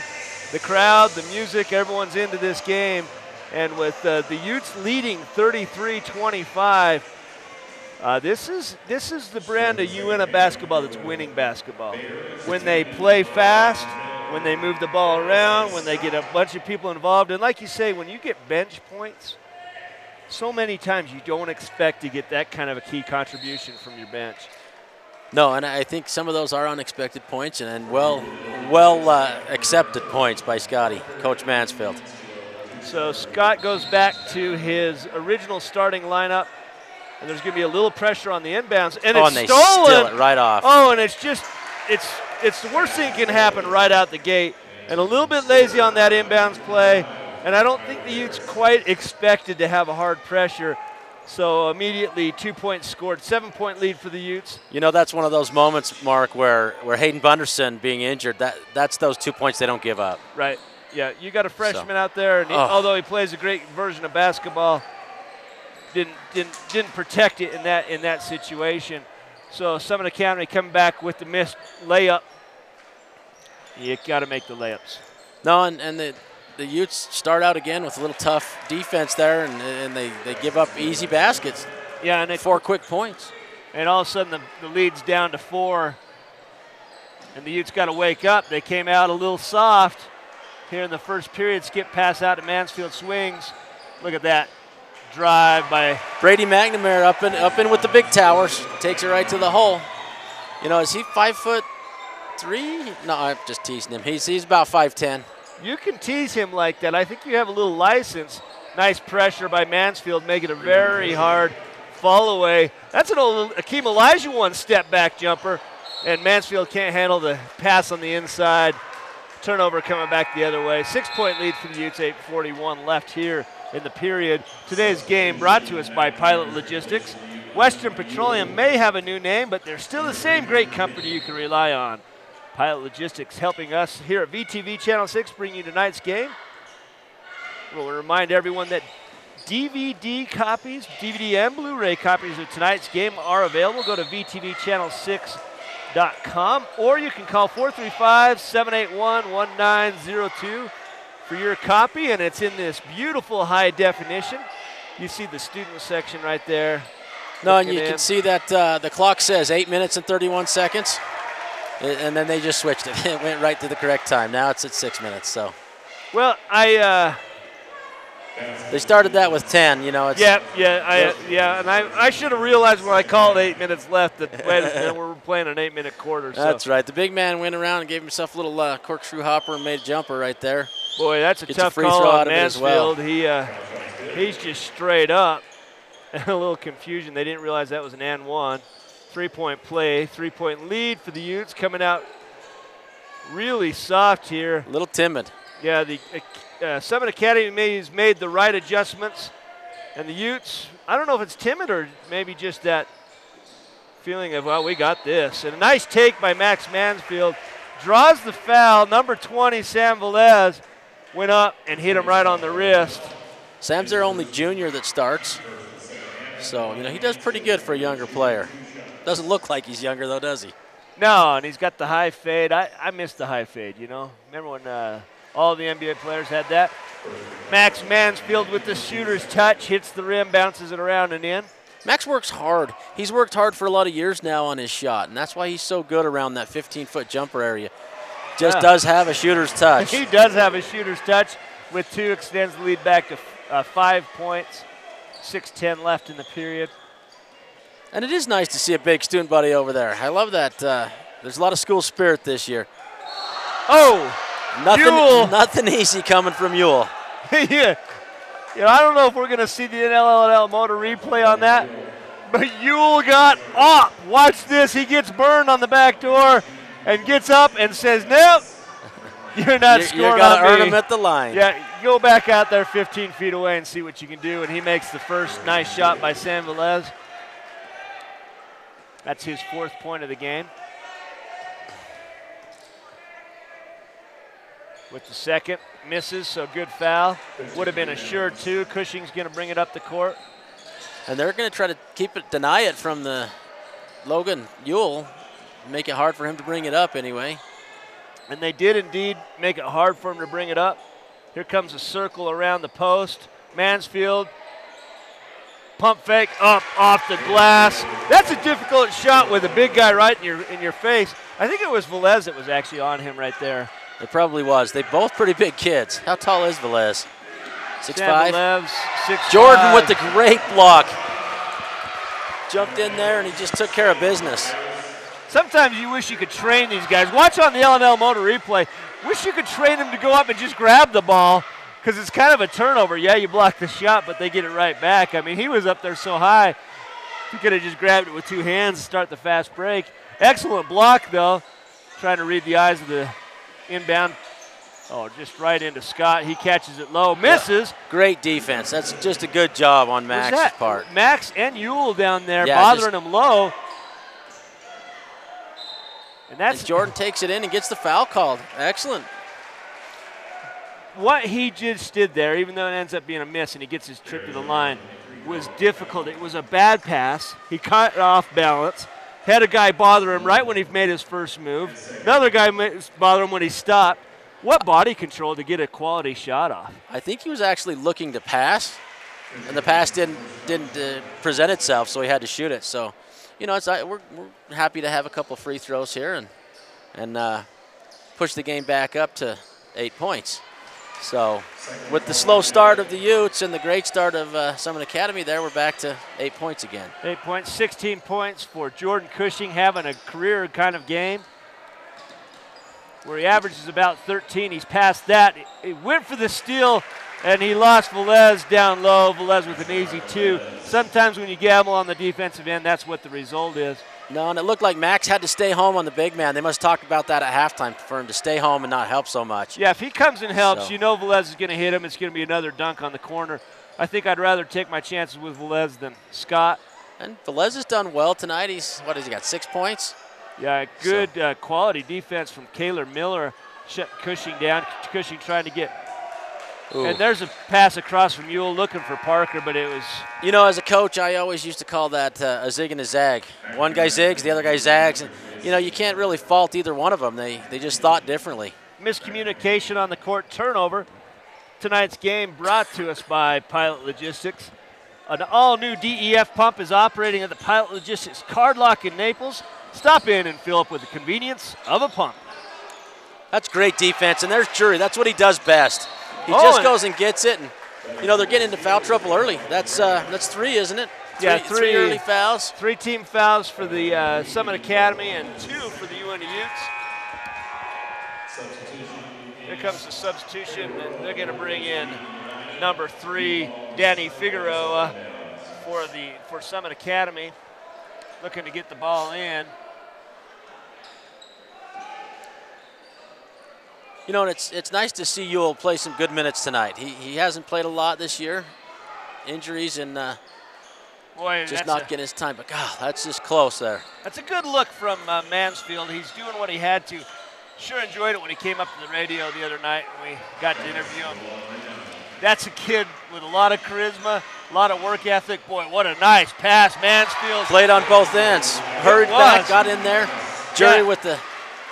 the crowd, the music, everyone's into this game. And with the Utes leading 33-25, this is the brand of Uintah basketball that's winning basketball. When they play fast, when they move the ball around, when they get a bunch of people involved. And like you say, when you get bench points, so many times you don't expect to get that kind of a key contribution from your bench. No, and I think some of those are unexpected points and well accepted points by Scotty, Coach Mansfield. So Scott goes back to his original starting lineup, and there's going to be a little pressure on the inbounds, and it's they stolen. steal it right off. Oh, and it's just it's the worst thing that can happen right out the gate, and a little bit lazy on that inbounds play. And I don't think the Utes quite expected to have a hard pressure. So immediately 2 points scored, 7-point lead for the Utes. You know, that's one of those moments, Mark, where Hayden Bunderson being injured, that's those 2 points they don't give up. Right. Yeah, you got a freshman out there, and although he plays a great version of basketball, didn't protect it in that situation. So Summit Academy coming back with the missed layup. You got to make the layups. No, and the Utes start out again with a little tough defense there, and they give up easy baskets. Yeah, and 4 quick points. And all of a sudden the lead's down to 4, and the Utes got to wake up. They came out a little soft here in the first period. Skip pass out to Mansfield, swings. Look at that drive by Brady McNamara up in with the big towers. Takes it right to the hole. You know, is he 5'3"? No, I'm just teasing him. He's about 5'10". You can tease him like that. I think you have a little license. Nice pressure by Mansfield, making a very hard fall away. That's an old Akeem Elijah one step back jumper, and Mansfield can't handle the pass on the inside. Turnover coming back the other way. 6-point lead for the Utes, 8:41 left here in the period. Today's game brought to us by Pilot Logistics. Western Petroleum may have a new name, but they're still the same great company you can rely on. Pilot Logistics helping us here at VTV Channel 6 bring you tonight's game. We'll remind everyone that DVD copies, DVD and Blu-ray copies of tonight's game are available. Go to VTVChannel6.com, or you can call 435-781-1902 for your copy, and it's in this beautiful high definition. You see the student section right there. No, and you can see that the clock says 8 minutes and 31 seconds. And then they just switched it. It went right to the correct time. Now it's at 6 minutes. So, well, they started that with 10. You know, it's and I should have realized when I called 8 minutes left that we're playing an 8-minute quarter. So. That's right. The big man went around and gave himself a little corkscrew hopper and made a jumper right there. Boy, that's a Gets tough a free call throw on out of it as Mansfield. well. He's just straight up. A little confusion. They didn't realize that was an and one. 3-point play, 3-point lead for the Utes, coming out really soft here. A little timid. Yeah, the Summit Academy has made the right adjustments, and the Utes, I don't know if it's timid or maybe just that feeling of, well, we got this. And a nice take by Max Mansfield. Draws the foul. Number 20, Sam Velez, went up and hit him right on the wrist. Sam's their only junior that starts. So, you know, he does pretty good for a younger player. Doesn't look like he's younger, though, does he? No, and he's got the high fade. I miss the high fade, you know. Remember when all the NBA players had that? Max Mansfield with the shooter's touch, hits the rim, bounces it around and in. Max works hard. He's worked hard for a lot of years now on his shot, and that's why he's so good around that 15-foot jumper area. just does have a shooter's touch. He does have a shooter's touch with 2, extends the lead back to 5 points. 6:10 left in the period. And it is nice to see a big student body over there. I love that. There's a lot of school spirit this year. Oh, nothing easy coming from Ewell. Yeah. I don't know if we're going to see the NLL motor replay on that, but Ewell got up. Watch this. He gets burned on the back door and gets up and says, nope, you're not scoring You're going to on earn me. him at the line. Yeah, go back out there 15 feet away and see what you can do. And he makes the first nice shot by Sam Velez. That's his 4th point of the game. With the second, misses, so good foul. Would have been a sure 2. Cushing's going to bring it up the court. And they're going to try to deny it from the Logan Ewell, make it hard for him to bring it up anyway. And they did indeed make it hard for him to bring it up. Here comes a circle around the post. Mansfield, pump fake up off the glass. That's a difficult shot with a big guy right in your face. I think it was Velez that was actually on him right there. It probably was. They both pretty big kids. How tall is Velez? 6'5"? 6'5". Jordan with the great block. Jumped in there and he just took care of business. Sometimes you wish you could train these guys. Watch on the LNL motor replay. Wish you could train them to go up and just grab the ball because it's kind of a turnover. Yeah, you block the shot, but they get it right back. I mean, he was up there so high. He could have just grabbed it with 2 hands to start the fast break. Excellent block, though. Trying to read the eyes of the inbound. Oh, just right into Scott. He catches it low, misses. Great defense. That's just a good job on Max's part. Max and Ewell down there bothering him low. And Jordan takes it in and gets the foul called. Excellent. What he just did there, even though it ends up being a miss and he gets his trip to the line, was difficult. It was a bad pass. He caught it off balance. Had a guy bother him right when he made his first move. Another guy bother him when he stopped. What body control to get a quality shot off? I think he was actually looking to pass, and the pass didn't present itself, so he had to shoot it. So, we're happy to have a couple free throws here and push the game back up to 8 points. So, with the slow start of the Utes and the great start of Summit Academy there, we're back to 8 points again. 8 points, 16 points for Jordan Cushing, having a career kind of game where he averages about 13. He's past that. He went for the steal, and he lost Velez down low. Velez with an easy 2. Sometimes when you gamble on the defensive end, that's what the result is. No, and it looked like Max had to stay home on the big man. They must have talked about that at halftime for him to stay home and not help so much. Yeah, if he comes and helps, you know Velez is going to hit him. It's going to be another dunk on the corner. I think I'd rather take my chances with Velez than Scott. And Velez has done well tonight. What has he got, 6 points? Yeah, good quality defense from Kaylor Miller. Shut Cushing down. Cushing trying to get. Ooh. And there's a pass across from Ewell looking for Parker, but it was. As a coach, I always used to call that a zig and a zag. One guy zigs, the other guy zags. And, you can't really fault either one of them. They just thought differently. Miscommunication on the court, turnover. Tonight's game brought to us by Pilot Logistics. An all-new DEF pump is operating at the Pilot Logistics Card Lock in Naples. Stop in and fill up with the convenience of a pump. That's great defense, and there's Jury. That's what he does best. He just goes and gets it, and they're getting into foul trouble early. That's 3, isn't it? Three early fouls. 3 team fouls for the Summit Academy and 2 for the Uintah Utes. Here comes the substitution, and they're going to bring in number 3, Danny Figueroa, for Summit Academy, looking to get the ball in. And it's nice to see Ewell play some good minutes tonight. He hasn't played a lot this year. Injuries and just not getting his time. But, God, that's just close there. That's a good look from Mansfield. He's doing what he had to. Sure enjoyed it when he came up to the radio the other night when we got to interview him. That's a kid with a lot of charisma, a lot of work ethic. Boy, what a nice pass. Mansfield. Played on both ends. Hurried back, got in there. Jury with the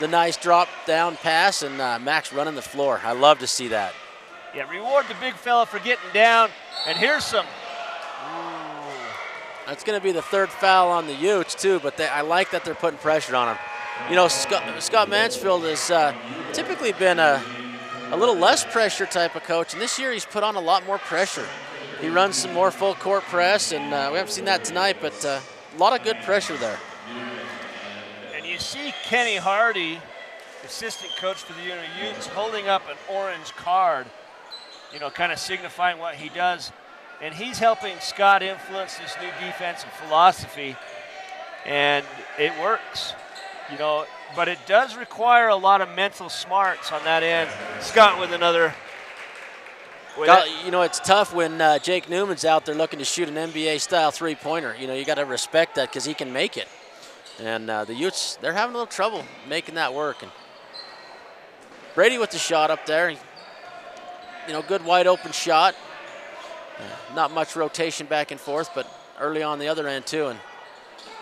nice drop down pass, and Max running the floor. I love to see that. Yeah, reward the big fella for getting down. And here's some. That's going to be the 3rd foul on the Utes, too, but I like that they're putting pressure on him. You know, Scott Mansfield has typically been a little less pressure type of coach, and this year he's put on a lot more pressure. He runs some more full court press, and we haven't seen that tonight, but a lot of good pressure there. And you see Kenny Hardy, assistant coach for the Uintah Utes, holding up an orange card, you know, kind of signifying what he does. And he's helping Scott influence this new defensive philosophy, and it works, you know, but it does require a lot of mental smarts on that end. Scott with another. You know, it's tough when Jake Newman's out there looking to shoot an NBA-style three-pointer. You know, you got to respect that because he can make it. And the Utes, they're having a little trouble making that work. And Brady with the shot up there. You know, good wide-open shot. Not much rotation back and forth, but early on the other end too, and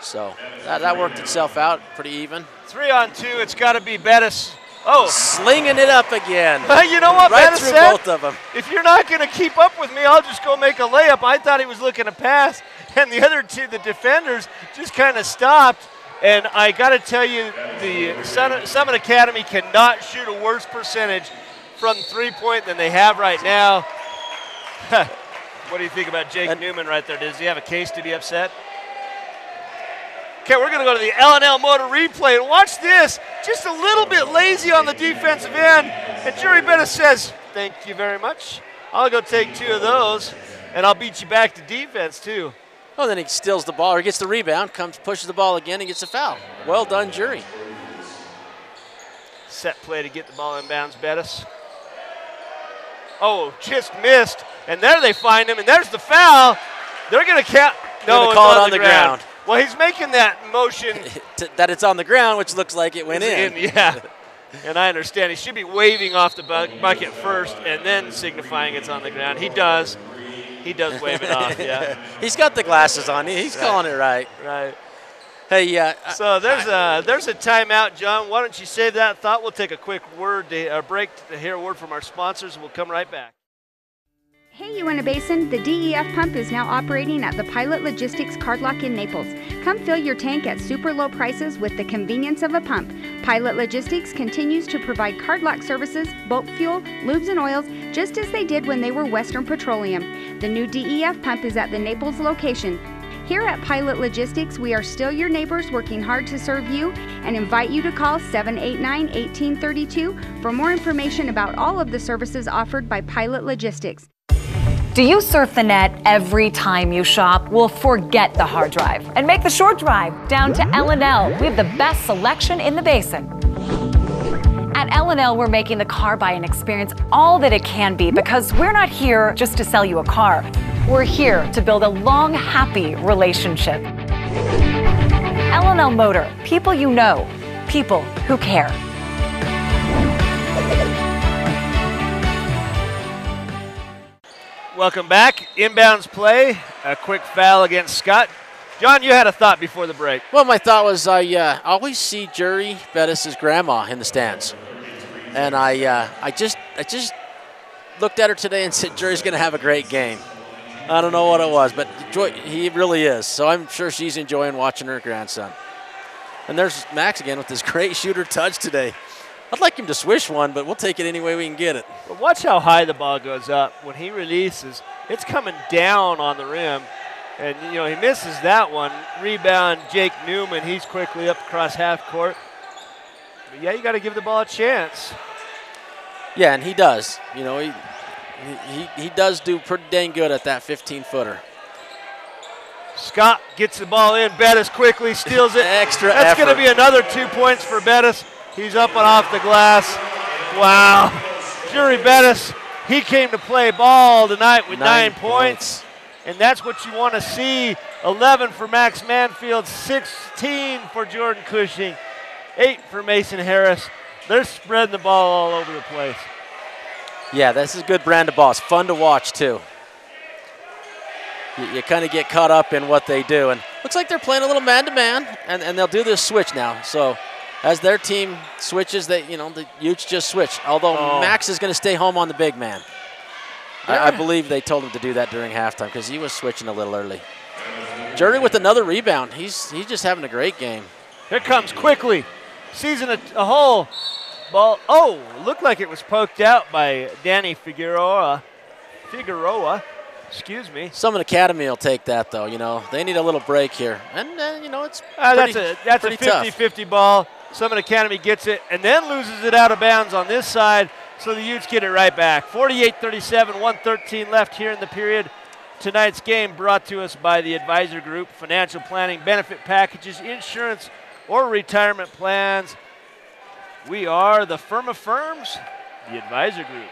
so that worked itself out pretty even. 3-on-2, it's got to be Bettis. Oh, slinging it up again. You know what right Bettis through said? Both of them. If you're not going to keep up with me, I'll just go make a layup. I thought he was looking to pass, and the other two, the defenders, just kind of stopped. And I got to tell you, the Summit Academy cannot shoot a worse percentage from three-point than they have right now. What do you think about Jake Newman right there? Does he have a case to be upset? Okay, we're going to go to the L&L Motor replay. And watch this. Just a little bit lazy on the defensive end. And Jerry Bettis says, thank you very much. I'll go take 2 of those, and I'll beat you back to defense, too. Oh, then he steals the ball, or gets the rebound, pushes the ball again, and gets a foul. Well done, Jury. Set play to get the ball in bounds, Bettis. Oh, just missed. And there they find him, and there's the foul. They're going to count. No, call it on the ground. Well, he's making that motion. That it's on the ground, which looks like it went in. Yeah, and I understand. He should be waving off the bucket first and then signifying it's on the ground. He does. He does wave it off, yeah. He's got the glasses on. He's calling it right. Right. Hey, so there's a timeout, John. Why don't you save that thought? We'll take a quick break to hear a word from our sponsors, and we'll come right back. Hey Uintah Basin, the DEF pump is now operating at the Pilot Logistics Card Lock in Naples. Come fill your tank at super low prices with the convenience of a pump. Pilot Logistics continues to provide card lock services, bulk fuel, lubes and oils, just as they did when they were Western Petroleum. The new DEF pump is at the Naples location. Here at Pilot Logistics, we are still your neighbors working hard to serve you and invite you to call 789-1832 for more information about all of the services offered by Pilot Logistics. Do you surf the net every time you shop? Well, forget the hard drive and make the short drive down to L&L. We have the best selection in the basin. At L&L, we're making the car buying experience all that it can be because we're not here just to sell you a car. We're here to build a long, happy relationship. L&L Motor, people you know, people who care. Welcome back. Inbounds play. A quick foul against Scott. John, you had a thought before the break. Well, my thought was I always see Jury Bettis' grandma in the stands. And I just looked at her today and said, Jury's going to have a great game. I don't know what it was, but he really is. So I'm sure she's enjoying watching her grandson. And there's Max again with this great shooter touch today. I'd like him to swish one, but we'll take it any way we can get it. But watch how high the ball goes up. When he releases, it's coming down on the rim. And, you know, he misses that one. Rebound, Jake Newman. He's quickly up across half court. But, yeah, you got to give the ball a chance. Yeah, and he does. You know, he does do pretty dang good at that 15-footer. Scott gets the ball in. Bettis quickly steals it. Extra That's effort. going to be another 2 points for Bettis. He's up and off the glass. Wow. Jury Bettis, he came to play ball tonight with 9 points. And that's what you want to see. 11 for Max Manfield, 16 for Jordan Cushing, 8 for Mason Harris. They're spreading the ball all over the place. Yeah, this is a good brand of ball. It's fun to watch, too. You kind of get caught up in what they do. And looks like they're playing a little man-to-man, and they'll do this switch now. So as their team switches, the Utes just switch. Although Max is going to stay home on the big man. I believe they told him to do that during halftime because he was switching a little early. Jury with another rebound. He's just having a great game. Here comes quickly. sees a hole. Ball. Oh, looked like it was poked out by Danny Figueroa. Excuse me. Summit Academy will take that, though. You know, they need a little break here. And, you know, it's that's a 50-50 ball. Summit Academy gets it and then loses it out of bounds on this side, so the Utes get it right back. 48-37, 1:13 left here in the period. Tonight's game brought to us by the Advisor Group, financial planning, benefit packages, insurance, or retirement plans. We are the firm of firms, the Advisor Group.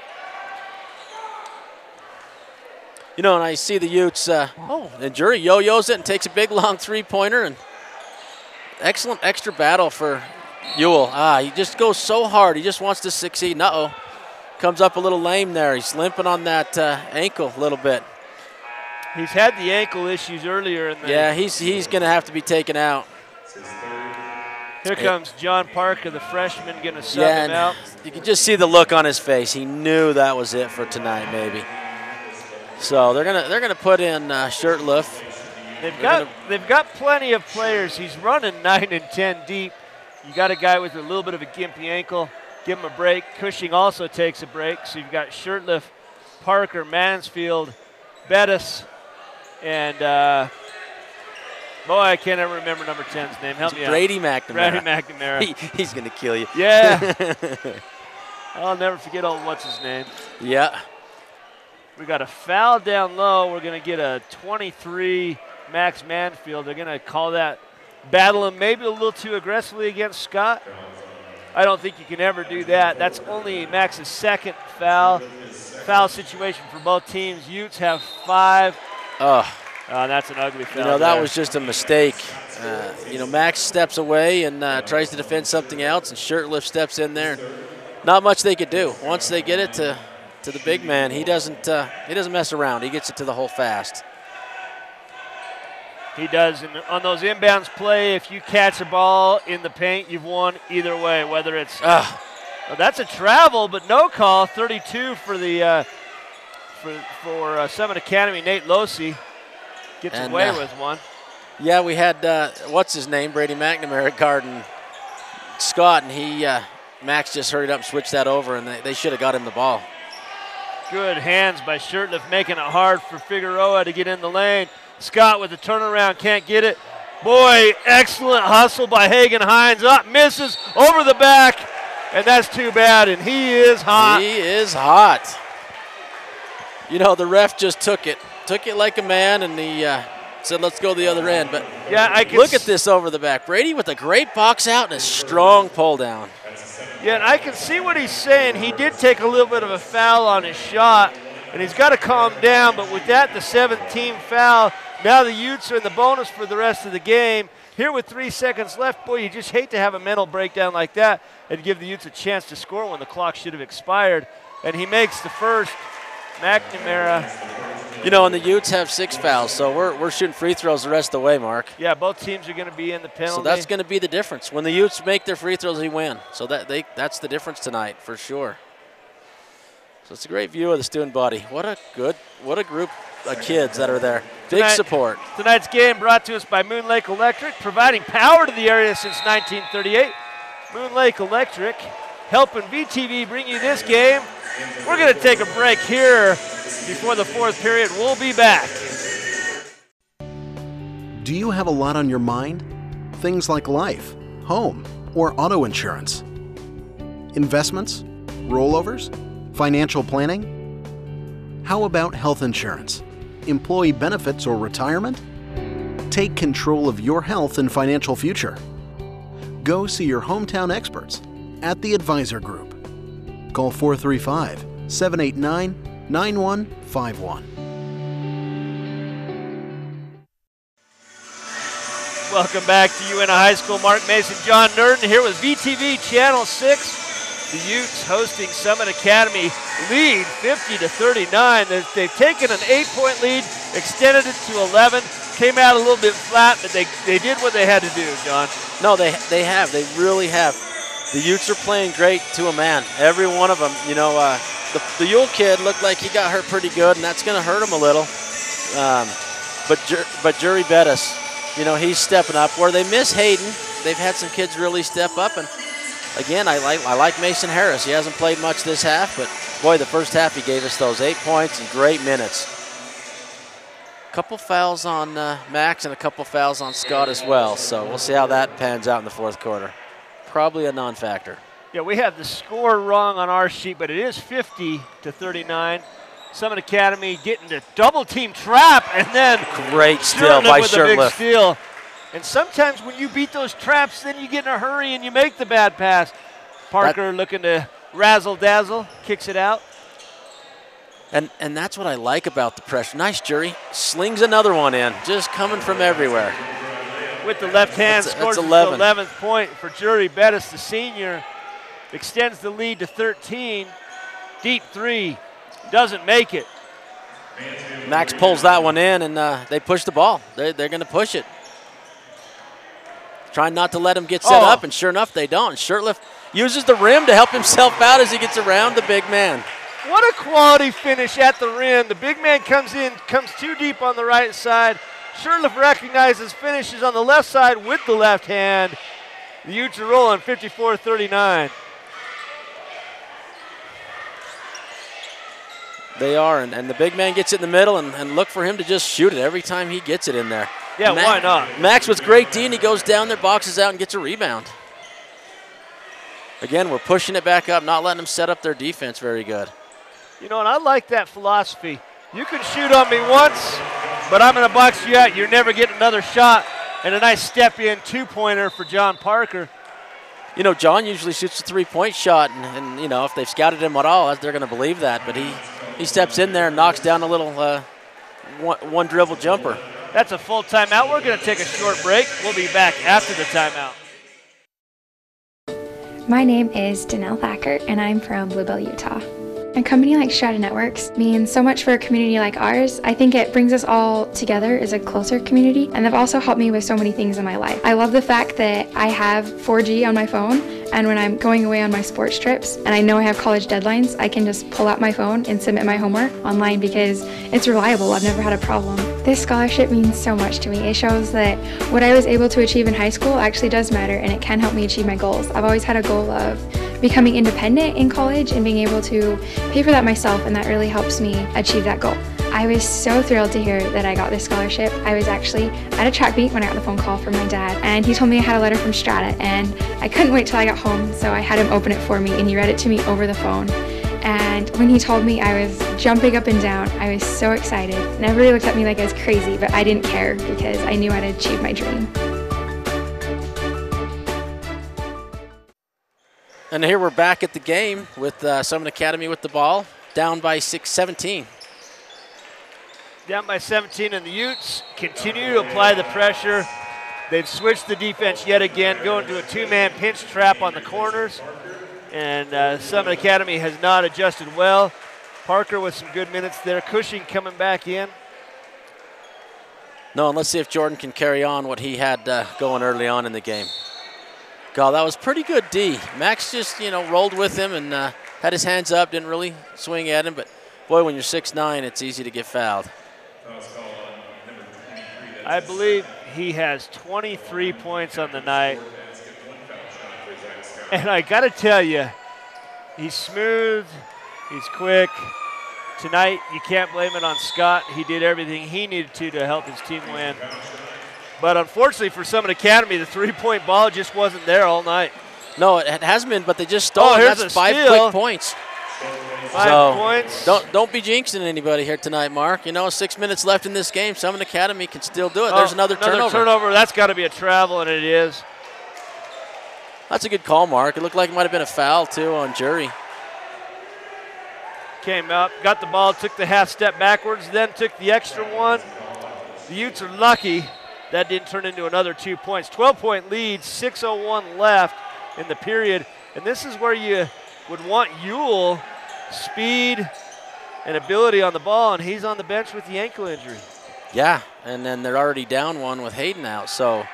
You know, and I see the Utes, and Jury yo-yos it and takes a big, long three-pointer, and excellent extra battle for Ewell. He just goes so hard. He just wants to succeed. Uh-oh. Comes up a little lame there. He's limping on that ankle a little bit. He's had the ankle issues earlier in the... Yeah, he's going to have to be taken out. Here comes John Parker, the freshman, going to sub him out. You can just see the look on his face. He knew that was it for tonight, maybe. So they're gonna put in Shirtliff. They've got plenty of players. He's running 9 and 10 deep. You got a guy with a little bit of a gimpy ankle. Give him a break. Cushing also takes a break. So you've got Shirtliff, Parker, Mansfield, Bettis, and boy, I can't ever remember number 10's name. Help me out. Brady McNamara. Brady McNamara. He's gonna kill you. Yeah. I'll never forget what's his name. Yeah. We got a foul down low. We're going to get a 23 Max Manfield. They're going to call that battling maybe a little too aggressively against Scott. I don't think you can ever do that. That's only Max's second foul situation for both teams. Utes have 5. That's an ugly foul. You know, that was just a mistake. You know, Max steps away and tries to defend something else, and Shirtliff steps in there. Not much they could do. Once they get it to the big man, he doesn't mess around. He gets it to the hole fast. He does. And on those inbounds play, if you catch a ball in the paint, you've won either way. Whether it's well, that's a travel, but no call. 32 for the for Summit Academy. Nate Losi gets away with one. Yeah, we had what's his name, Brady McNamara guarding Scott, and Max just hurried up and switched that over, and they should have got him the ball. Good hands by Shirtliff, making it hard for Figueroa to get in the lane. Scott with the turnaround, can't get it. Boy, excellent hustle by Hagen Hines. Up, misses, over the back, and that's too bad, and he is hot. He is hot. You know, the ref just took it like a man, and he said, let's go the other end. But yeah, I can look at this over the back. Brady with a great box out and a strong pull down. Yeah, and I can see what he's saying. He did take a little bit of a foul on his shot, and he's got to calm down. But with that, the 7th foul, now the Utes are in the bonus for the rest of the game. Here with 3 seconds left, boy, you just hate to have a mental breakdown like that and give the Utes a chance to score when the clock should have expired. And he makes the first. McNamara. You know, and the Utes have 6 fouls, so we're shooting free throws the rest of the way, Mark. Yeah, both teams are going to be in the penalty. So that's going to be the difference. When the Utes make their free throws, they win. So that's the difference tonight for sure. So it's a great view of the student body. What a group of kids that are there. Big support. Tonight's game brought to us by Moon Lake Electric, providing power to the area since 1938. Moon Lake Electric helping VTV bring you this game. We're going to take a break here before the 4th period. We'll be back. Do you have a lot on your mind? Things like life, home, or auto insurance? Investments? Rollovers? Financial planning? How about health insurance? Employee benefits or retirement? Take control of your health and financial future. Go see your hometown experts at the Advisor Group. Call 435-789-9151. Welcome back to Uintah High School. Mark Mason, John Nurden here with VTV Channel 6. The Utes hosting Summit Academy, lead 50-39. They've taken an 8-point lead, extended it to 11. Came out a little bit flat, but they did what they had to do, John. No, they have. They really have. The Utes are playing great to a man. Every one of them. You know, the Ewell kid looked like he got hurt pretty good, and that's going to hurt him a little. But Jury Bettis, you know, he's stepping up. Where they miss Hayden, they've had some kids really step up, and again, I like Mason Harris. He hasn't played much this half, but boy, the first half he gave us those 8 points and great minutes. A couple fouls on Max and a couple fouls on Scott as well, so we'll see how that pans out in the fourth quarter. Probably a non-factor. Yeah, we have the score wrong on our sheet, but it is 50-39. Summit Academy getting the double team trap, and then great steal by with a big Shirtliff. steal. And sometimes when you beat those traps, then you get in a hurry and you make the bad pass. Parker looking to razzle-dazzle, kicks it out. And that's what I like about the pressure. Nice, Jury. Slings another one in, just coming from everywhere. With the left hand, scores his 11th point for Jury. Bettis, the senior, extends the lead to 13. Deep three, doesn't make it. Max pulls that one in, and they push the ball. They're going to push it. Trying not to let him get set up, and sure enough, they don't. Shirtliff uses the rim to help himself out as he gets around the big man. What a quality finish at the rim. The big man comes in, comes too deep on the right side. Shirtliff recognizes, finishes on the left side with the left hand. The Utes are rolling 54-39. They are, and the big man gets it in the middle, and look for him to just shoot it every time he gets it in there. Yeah, why not? Max with great D, and he goes down there, boxes out, and gets a rebound. Again, we're pushing it back up, not letting them set up their defense very good. You know, and I like that philosophy. You can shoot on me once, but I'm going to box you out. You're never getting another shot. And a nice step-in two-pointer for John Parker. You know, John usually shoots a three-point shot, and you know, if they've scouted him at all, they're going to believe that. But he steps in there and knocks down a little one dribble jumper. That's a full timeout. We're going to take a short break. We'll be back after the timeout. My name is Danelle Thacker, and I'm from Bluebell, Utah. A company like Strata Networks means so much for a community like ours. I think it brings us all together as a closer community, and they've also helped me with so many things in my life. I love the fact that I have 4G on my phone, and when I'm going away on my sports trips and I know I have college deadlines, I can just pull out my phone and submit my homework online because it's reliable. I've never had a problem. This scholarship means so much to me. It shows that what I was able to achieve in high school actually does matter, and it can help me achieve my goals. I've always had a goal of becoming independent in college and being able to pay for that myself, and that really helps me achieve that goal. I was so thrilled to hear that I got this scholarship. I was actually at a track meet when I got the phone call from my dad, and he told me I had a letter from Strata, and I couldn't wait till I got home, so I had him open it for me, and he read it to me over the phone. And when he told me, I was jumping up and down. I was so excited, and everybody looked at me like I was crazy, but I didn't care because I knew I'd achieved my dream. And here we're back at the game with Summit Academy with the ball, down by 17. Down by 17, and the Utes continue to apply the pressure. They've switched the defense yet again, going to a two-man pinch trap on the corners. And Summit Academy has not adjusted well. Parker with some good minutes there. Cushing coming back in. No, and let's see if Jordan can carry on what he had going early on in the game. God, that was pretty good D. Max just, you know, rolled with him and had his hands up, didn't really swing at him. But, boy, when you're 6'9", it's easy to get fouled. I believe he has 23 points on the night. And I got to tell you, he's smooth, he's quick. Tonight, you can't blame it on Scott. He did everything he needed to help his team win. But unfortunately for Summit Academy, the three-point ball just wasn't there all night. No, it has been, but they just stole it. That's 5 quick points. 5 points. Don't be jinxing anybody here tonight, Mark. You know, 6 minutes left in this game. Summit Academy can still do it. There's another turnover. That's got to be a travel, and it is. That's a good call, Mark. It looked like it might have been a foul, too, on Jury. Came up, got the ball, took the half step backwards, then took the extra one. The Utes are lucky that didn't turn into another 2 points. 12-point lead, 6:01 left in the period. And this is where you would want Ewell speed and ability on the ball, and he's on the bench with the ankle injury. Yeah, and then they're already down one with Hayden out. So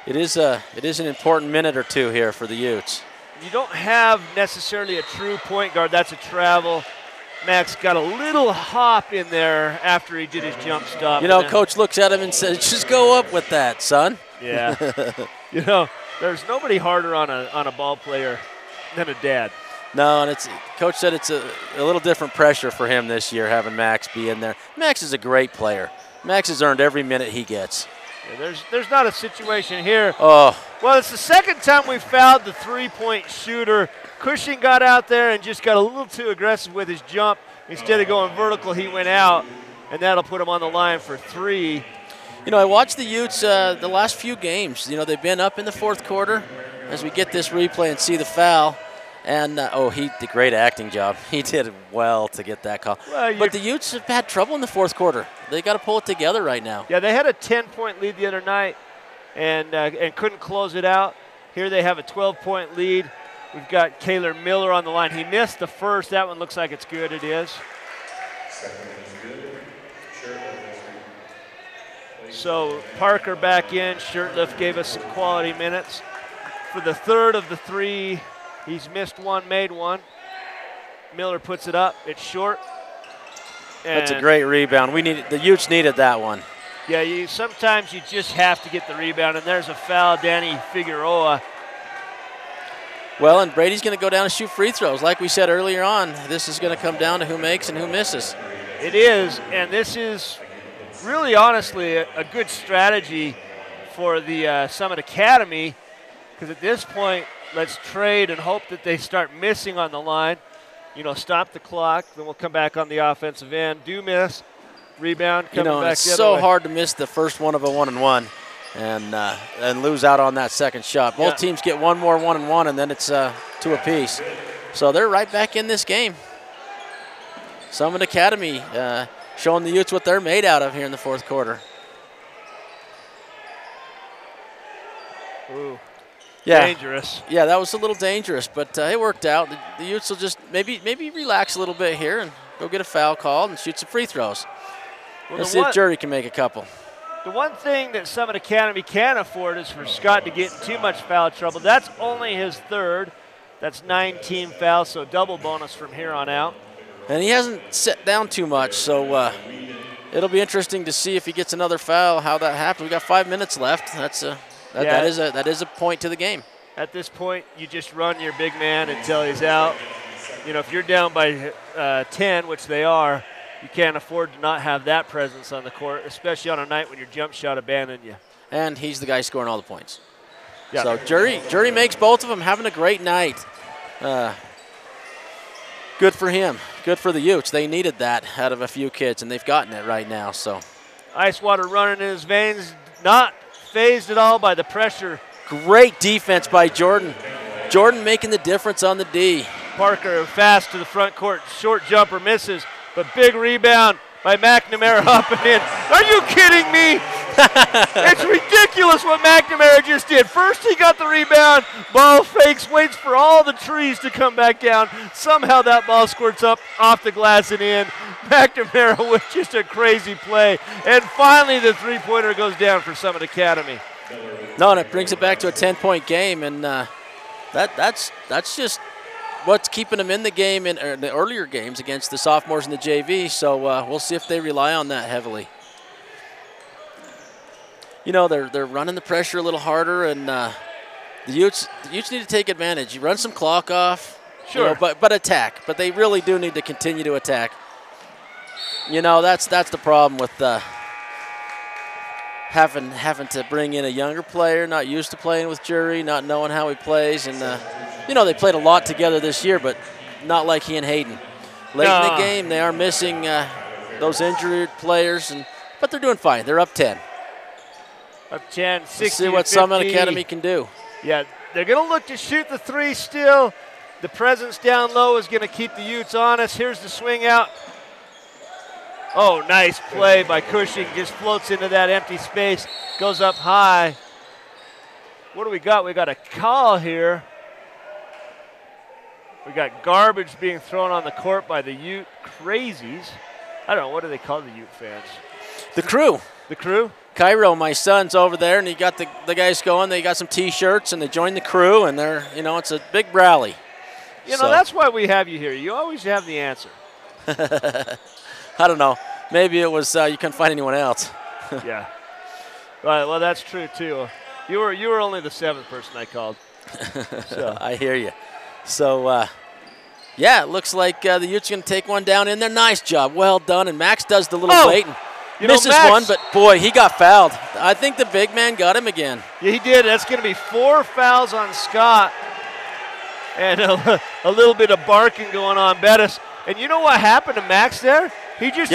it is an important minute or two here for the Utes. You don't have necessarily a true point guard. That's a travel. Max got a little hop in there after he did his jump stop. You know, Coach looks at him and says, just go up with that, son. Yeah. You know, there's nobody harder on a ball player than a dad. No, and Coach said it's a little different pressure for him this year having Max be in there. Max is a great player. Max has earned every minute he gets. Yeah, there's not a situation here. Oh. Well, it's the second time we fouled the three-point shooter. Cushing got out there and just got a little too aggressive with his jump. Instead of going vertical, he went out, and that'll put him on the line for 3. You know, I watched the Utes the last few games. You know, they've been up in the fourth quarter as we get this replay and see the foul. And, he did a great acting job. He did well to get that call. Well, but the Utes have had trouble in the fourth quarter. They got to pull it together right now. Yeah, they had a 10-point lead the other night and couldn't close it out. Here they have a 12-point lead. We've got Kaylor Miller on the line. He missed the first. That one looks like it's good. It is. So Parker back in. Shirtlift gave us some quality minutes. For the third of the 3, he's missed one, made one. Miller puts it up. It's short. That's a great rebound. The Utes needed that one. Yeah, sometimes you just have to get the rebound, and there's a foul, Danny Figueroa. Well, and Brady's going to go down and shoot free throws. Like we said earlier on, this is going to come down to who makes and who misses. It is, and this is really honestly a good strategy for the Summit Academy, because at this point, let's trade and hope that they start missing on the line. You know, stop the clock, then we'll come back on the offensive end. Do miss, rebound, coming back it's the other so way. hard to miss the first one of a 1-and-1 and lose out on that second shot. Both teams get one more 1-and-1, and then it's 2 apiece. So they're right back in this game. Summit Academy showing the Utes what they're made out of here in the fourth quarter. Ooh. Yeah. Dangerous. Yeah, that was a little dangerous, but it worked out. The Utes will just maybe relax a little bit here and go get a foul called and shoot some free throws. Well, Let's see if Jury can make a couple. The one thing that Summit Academy can't afford is for Scott to get in too much foul trouble. That's only his third. That's 9 team fouls, so double bonus from here on out. And he hasn't set down too much, so it'll be interesting to see if he gets another foul, how that happens. We got 5 minutes left. That is a point to the game. At this point, you just run your big man until he's out. You know, if you're down by 10, which they are, you can't afford to not have that presence on the court, especially on a night when your jump shot abandoned you. And he's the guy scoring all the points. Yeah. So Jury makes both of them, having a great night. Good for him. Good for the Utes. They needed that out of a few kids, and they've gotten it right now. So, ice water running in his veins, not phased at all by the pressure. Great defense by Jordan. Jordan making the difference on the D. Parker fast to the front court. Short jumper misses, but big rebound by McNamara up and in. Are you kidding me? It's ridiculous what McNamara just did. First he got the rebound, ball fakes, waits for all the trees to come back down. Somehow that ball squirts up off the glass and in. McNamara with just a crazy play. And finally the three-pointer goes down for Summit Academy. No, and it brings it back to a 10-point game, and that's just what's keeping them in the game in the earlier games against the sophomores in the JV. So we'll see if they rely on that heavily. You know, they're running the pressure a little harder, and the Utes need to take advantage. You run some clock off, sure, you know, but attack. But they really do need to continue to attack. You know, that's the problem with having to bring in a younger player, not used to playing with Jury, not knowing how he plays, and you know, they played a lot together this year, but not like he and Hayden. Late in the game, they are missing those injured players, but they're doing fine. They're up 10. Up 10, 60 Let's see what Summit Academy can do. Yeah, they're going to look to shoot the three still. The presence down low is going to keep the Utes honest. Here's the swing out. Oh, nice play by Cushing. Just floats into that empty space, goes up high. What do we got? We got a call here. We got garbage being thrown on the court by the Ute crazies. I don't know, what do they call the Ute fans? The crew. The crew? Cairo, my son's over there, and he got the guys going. They got some T-shirts, and they joined the crew, and they're, you know, it's a big rally. You know, that's why we have you here. You always have the answer. I don't know. Maybe it was you couldn't find anyone else. Yeah. Right. Well, that's true too. You were only the 7th person I called. So. I hear you. So, yeah, it looks like the Utes going to take one down in there. Nice job. Well done. And Max does the little wait and misses one, but, boy, he got fouled. I think the big man got him again. Yeah, he did. That's going to be 4 fouls on Scott. And a little bit of barking going on Bettis. And you know what happened to Max there? He just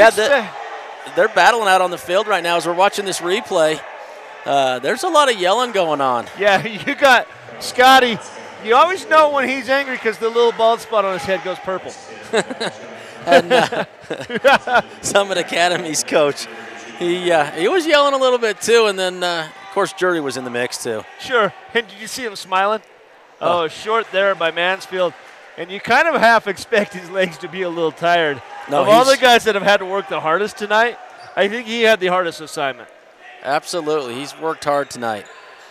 they're battling out on the field right now as we're watching this replay. There's a lot of yelling going on. Yeah, you got Scotty. You always know when he's angry because the little bald spot on his head goes purple. And Summit Academy's coach, he was yelling a little bit too, and then of course Jury was in the mix too. Sure. And did you see him smiling? Oh, short there by Mansfield. And you kind of half expect his legs to be a little tired. No, of all the guys that have had to work the hardest tonight, I think he had the hardest assignment. Absolutely. He's worked hard tonight.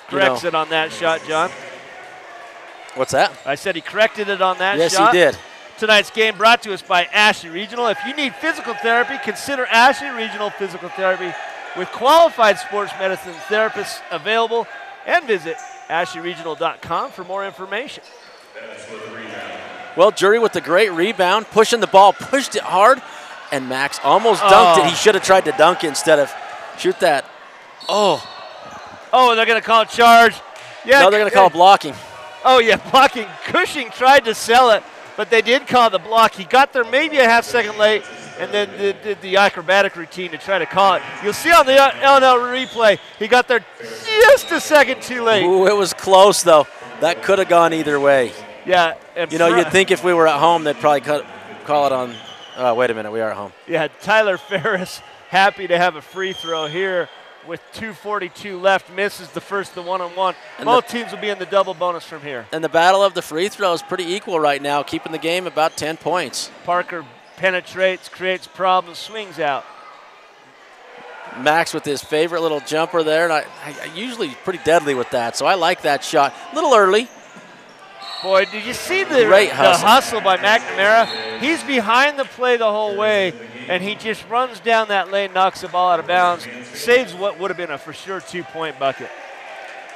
Corrects it on that shot, John. What's that? I said he corrected it on that yes, shot. Yes, he did. Tonight's game brought to us by Ashley Regional. If you need physical therapy, consider Ashley Regional Physical Therapy with qualified sports medicine therapists available, and visit ashleyregional.com for more information. Well, Jury with the great rebound, pushing the ball, pushed it hard, and Max almost dunked it. He should have tried to dunk it instead of shoot that. Oh, they're going to call a charge. Yeah, no, they're going to call blocking. Oh, yeah, blocking. Cushing tried to sell it, but they did call the block. He got there maybe a half second late and then did the acrobatic routine to try to call it. You'll see on the LNL replay, he got there just a second too late. Ooh, it was close, though. That could have gone either way. Yeah. You know, you'd think if we were at home, they'd probably call it on. Oh, wait a minute, we are at home. Yeah, Tyler Ferris happy to have a free throw here with 2:42 left. Misses the first, the one-on-one. Both teams will be in the double bonus from here. And the battle of the free throw is pretty equal right now, keeping the game about 10 points. Parker penetrates, creates problems, swings out. Max with his favorite little jumper there, and I usually pretty deadly with that, so I like that shot. A little early. Boy, did you see the hustle by McNamara? He's behind the play the whole way, and he just runs down that lane, knocks the ball out of bounds, saves what would have been a for sure 2-point bucket.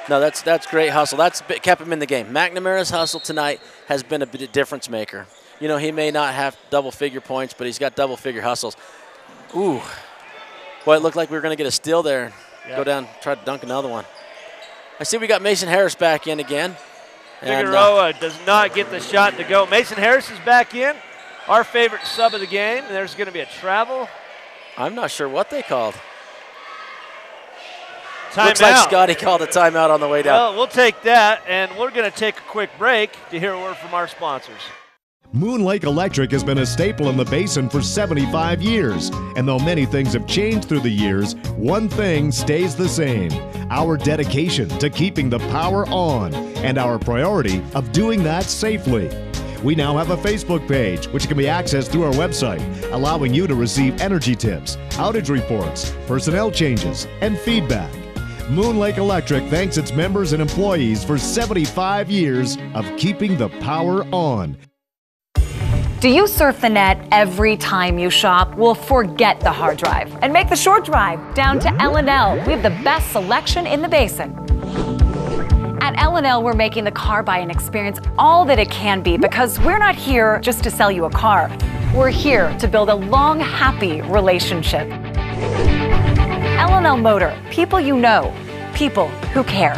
No, that's great hustle. That's kept him in the game. McNamara's hustle tonight has been a difference maker. You know, he may not have double-figure points, but he's got double-figure hustles. Ooh. Boy, it looked like we were going to get a steal there. Yep. Go down, try to dunk another one. I see we got Mason Harris back in again. Figueroa does not get the shot to go. Mason Harris is back in, our favorite sub of the game. There's going to be a travel. I'm not sure what they called. Timeout. Looks like Scotty called a timeout on the way down. Well, we'll take that, and we're going to take a quick break to hear a word from our sponsors. Moon Lake Electric has been a staple in the basin for 75 years. And though many things have changed through the years, one thing stays the same: our dedication to keeping the power on and our priority of doing that safely. We now have a Facebook page, which can be accessed through our website, allowing you to receive energy tips, outage reports, personnel changes, and feedback. Moon Lake Electric thanks its members and employees for 75 years of keeping the power on. Do you surf the net every time you shop? Well, forget the hard drive and make the short drive down to L&L. We have the best selection in the basin. At L&L, we're making the car buying experience all that it can be, because we're not here just to sell you a car. We're here to build a long, happy relationship. L&L Motor, people you know, people who care.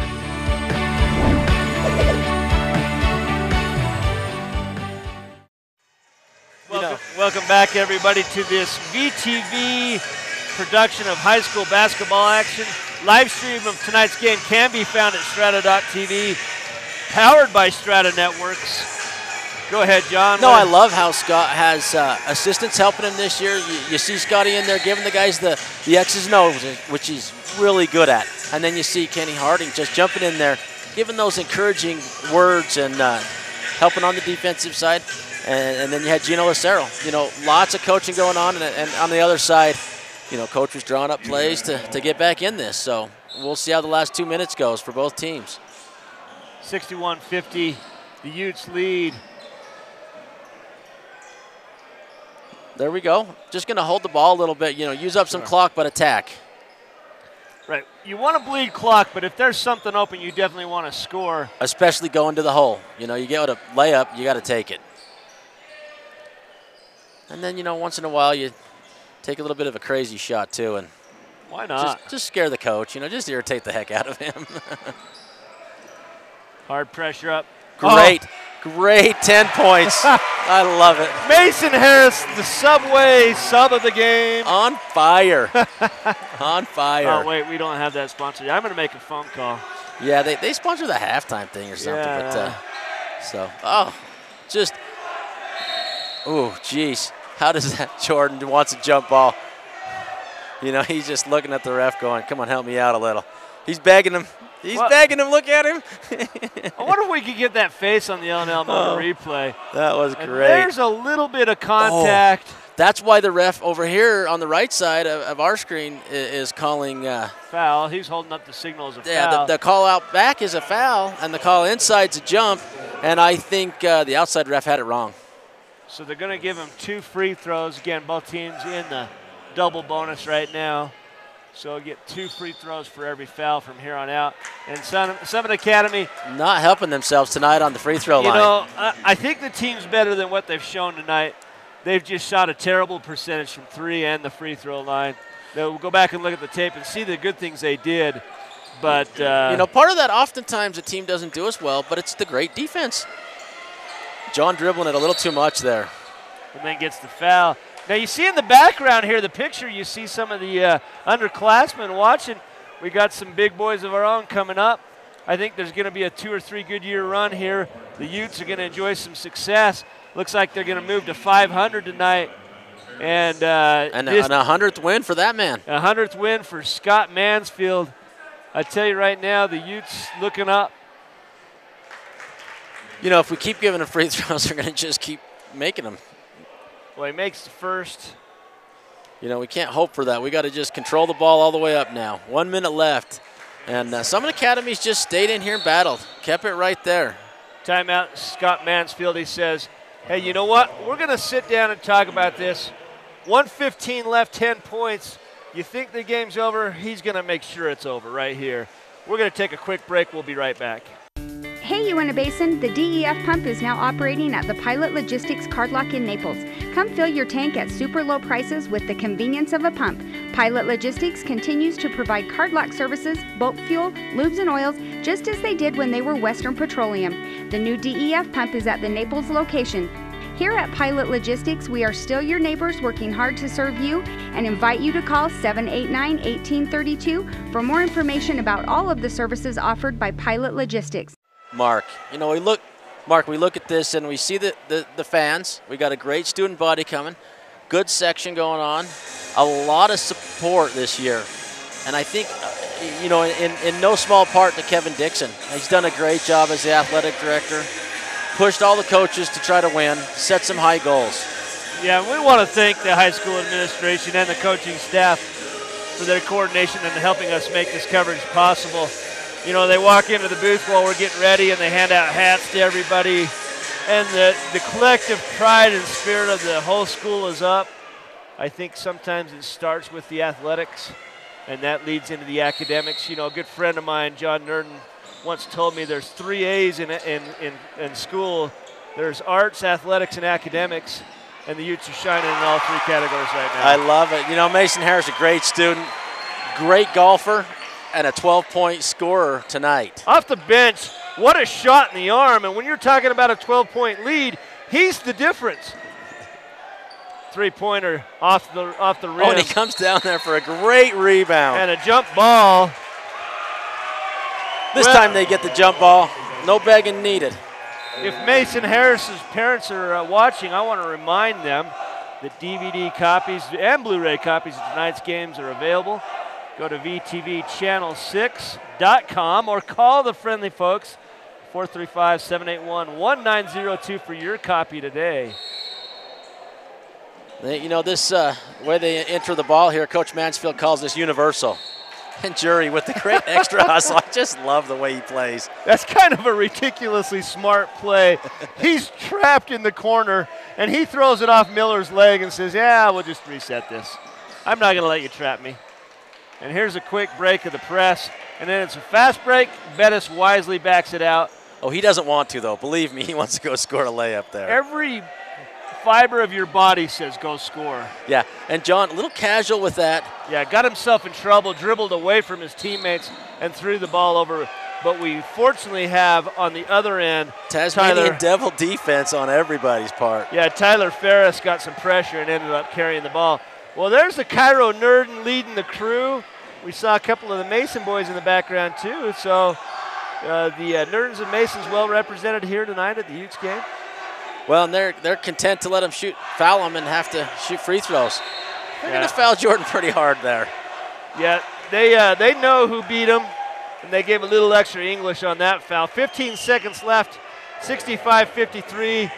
Welcome back, everybody, to this VTV production of high school basketball action. Live stream of tonight's game can be found at strata.tv, powered by Strata Networks. Go ahead, John. No, I love how Scott has assistants helping him this year. You see Scotty in there giving the guys the X's and O's, which he's really good at. And then you see Kenny Harding just jumping in there, giving those encouraging words and helping on the defensive side. And then you had Gino Lucero. You know, lots of coaching going on. And on the other side, you know, coach was drawing up plays to get back in this. So we'll see how the last 2 minutes goes for both teams. 61-50, the Utes lead. There we go. Just going to hold the ball a little bit, you know, use up some clock, but attack. Right. You want to bleed clock, but if there's something open, you definitely want to score. Especially going to the hole. You know, you get a layup, you got to take it. And then, you know, once in a while you take a little bit of a crazy shot too, and why not? Just scare the coach, you know, just irritate the heck out of him. Hard pressure up. Great, great 10 points. I love it. Mason Harris, the Subway sub of the game. On fire. On fire. Oh, wait, we don't have that sponsor. I'm going to make a phone call. Yeah, they sponsor the halftime thing or something. Yeah. But just, ooh, geez. How does that Jordan wants a jump ball? You know, he's just looking at the ref going, come on, help me out a little. He's begging him. He's begging him. Look at him. I wonder if we could get that face on the LNL replay. That was and great. There's a little bit of contact. That's why the ref over here on the right side of our screen is calling foul. He's holding up the signal as a foul. Yeah, the call out back is a foul, and the call inside's a jump. And I think the outside ref had it wrong. So they're going to give him 2 free throws. Again, both teams in the double bonus right now. So he'll get 2 free throws for every foul from here on out. And Summit Academy not helping themselves tonight on the free throw line. You know, I think the team's better than what they've shown tonight. They've just shot a terrible percentage from 3 and the free throw line. They'll go back and look at the tape and see the good things they did. But you know, part of that oftentimes a team doesn't do as well, but it's the great defense. John dribbling it a little too much there. And then gets the foul. Now you see in the background here, the picture, you see some of the underclassmen watching. We got some big boys of our own coming up. I think there's going to be a 2 or 3 good year run here. The Utes are going to enjoy some success. Looks like they're going to move to 500 tonight. And a 100th win for that man. A 100th win for Scott Mansfield. I tell you right now, the Utes looking up. You know, if we keep giving them free throws, they're going to just keep making them. Well, he makes the first. You know, we can't hope for that. We got to just control the ball all the way up now. 1 minute left. And Summit Academy's just stayed in here and battled. Kept it right there. Timeout, Scott Mansfield. He says, hey, you know what? We're going to sit down and talk about this. 1:15 left, 10 points. You think the game's over? He's going to make sure it's over right here. We're going to take a quick break. We'll be right back. Hey Uintah Basin, the DEF pump is now operating at the Pilot Logistics Card Lock in Naples. Come fill your tank at super low prices with the convenience of a pump. Pilot Logistics continues to provide card lock services, bulk fuel, lubes and oils, just as they did when they were Western Petroleum. The new DEF pump is at the Naples location. Here at Pilot Logistics, we are still your neighbors working hard to serve you and invite you to call 789-1832 for more information about all of the services offered by Pilot Logistics. Mark, you know, we look at this and we see the fans. We got a great student body coming, good section going on, a lot of support this year. And I think, you know, in no small part to Kevin Dixon. He's done a great job as the athletic director, pushed all the coaches to try to win, set some high goals. Yeah, we want to thank the high school administration and the coaching staff for their coordination and helping us make this coverage possible. You know, they walk into the booth while we're getting ready and they hand out hats to everybody. And the collective pride and spirit of the whole school is up. I think sometimes it starts with the athletics and that leads into the academics. You know, a good friend of mine, John Nurden, once told me there's 3 A's in school. There's arts, athletics, and academics. And the Utes are shining in all 3 categories right now. I love it. You know, Mason Harris, a great student, great golfer, and a 12-point scorer tonight. Off the bench, what a shot in the arm. And when you're talking about a 12-point lead, he's the difference. 3-pointer off the rim. Oh, and he comes down there for a great rebound. And a jump ball. This time they get the jump ball. No begging needed. If Mason Harris's parents are watching, I want to remind them that DVD copies and Blu-ray copies of tonight's games are available. Go to VTVchannel6.com or call the friendly folks, 435-781-1902 for your copy today. You know, this way they enter the ball here, Coach Mansfield calls this universal. And Jury with the great extra hustle. I just love the way he plays. That's kind of a ridiculously smart play. He's trapped in the corner, and he throws it off Miller's leg and says, yeah, we'll just reset this. I'm not going to let you trap me. And here's a quick break of the press. And then it's a fast break. Bettis wisely backs it out. Oh, he doesn't want to, though. Believe me, he wants to go score a layup there. Every fiber of your body says go score. Yeah, and John, a little casual with that. Yeah, got himself in trouble, dribbled away from his teammates, and threw the ball over. But we fortunately have on the other end Tasmanian Devil defense on everybody's part. Yeah, Tyler Ferris got some pressure and ended up carrying the ball. Well, there's the Cairo Nerdin leading the crew. We saw a couple of the Mason boys in the background too. So the Nerdins and Masons well represented here tonight at the Utes game. Well, and they're content to let him foul him and have to shoot free throws. They're going to foul Jordan pretty hard there. Yeah, they know who beat him, and they gave a little extra English on that foul. 15 seconds left, 65-53.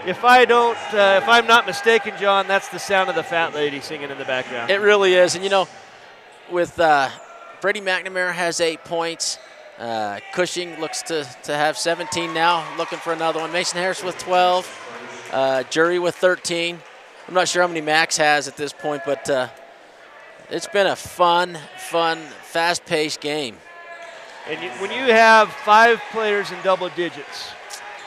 If I'm not mistaken, John, that's the sound of the fat lady singing in the background. It really is, and you know, with Brady McNamara has 8 points. Cushing looks to have 17 now, looking for another one. Mason Harris with 12. Jury with 13. I'm not sure how many Max has at this point, but it's been a fun, fast-paced game. And when you have 5 players in double digits,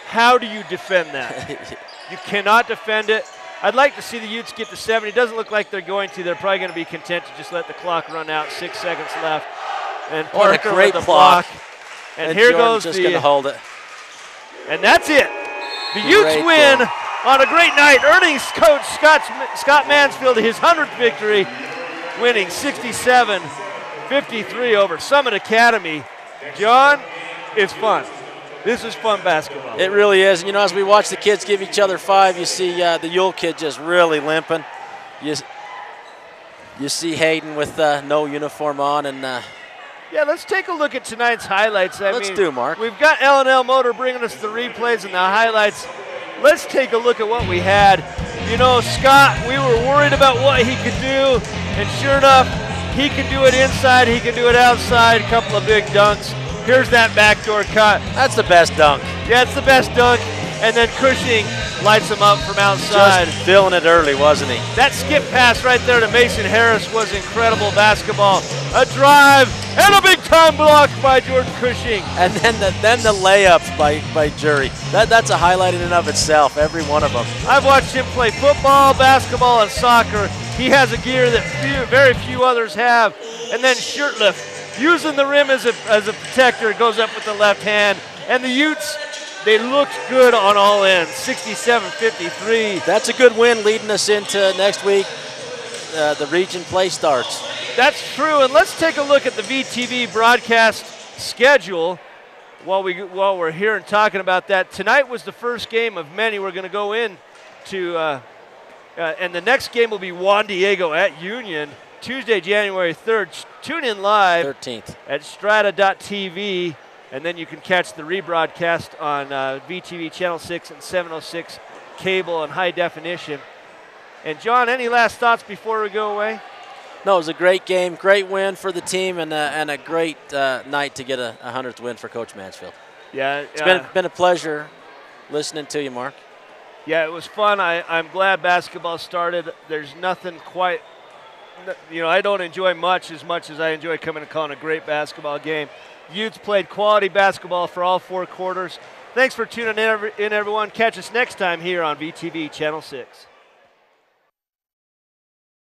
how do you defend that? You cannot defend it. I'd like to see the Utes get to 7. It doesn't look like they're going to. They're probably going to be content to just let the clock run out. 6 seconds left. And Parker with the block. And here Jordan's goes just going to hold it. And that's it. The Utes win on a great night, earning coach Scott Mansfield his 100th victory, winning 67-53 over Summit Academy. John, it's fun. This is fun basketball. It really is. And, you know, as we watch the kids give each other 5, you see the Yule kid just really limping. You see Hayden with no uniform on. And yeah, let's take a look at tonight's highlights. Let's do, Mark. We've got L&L Motor bringing us the replays and the highlights. Let's take a look at what we had. You know, Scott, we were worried about what he could do, and sure enough, he can do it inside, he can do it outside, a couple of big dunks. Here's that backdoor cut. That's the best dunk. Yeah, it's the best dunk. And then Cushing lights him up from outside. Just feeling it early, wasn't he? That skip pass right there to Mason Harris was incredible basketball. A drive and a big-time block by Jordan Cushing. And then the layups by Jury. That's a highlight in and of itself, every one of them. I've watched him play football, basketball, and soccer. He has a gear that very few others have. And then shirtless, using the rim as a protector, goes up with the left hand. And the Utes, they looked good on all ends, 67-53. That's a good win leading us into next week. The region play starts. That's true, and let's take a look at the VTV broadcast schedule while we're here and talking about that. Tonight was the first game of many we're going to go in to, and the next game will be Juan Diego at Union, Tuesday, January 3rd. Tune in live 13th at strata.tv. And then you can catch the rebroadcast on VTV Channel 6 and 706 cable and high definition. And, John, any last thoughts before we go away? No, it was a great game, great win for the team, and a great night to get a 100th win for Coach Mansfield. Yeah, it's been a pleasure listening to you, Mark. Yeah, it was fun. I'm glad basketball started. There's nothing quite, you know, I don't enjoy much as I enjoy coming and calling a great basketball game. Utes played quality basketball for all 4 quarters. Thanks for tuning in, everyone. Catch us next time here on VTV Channel 6.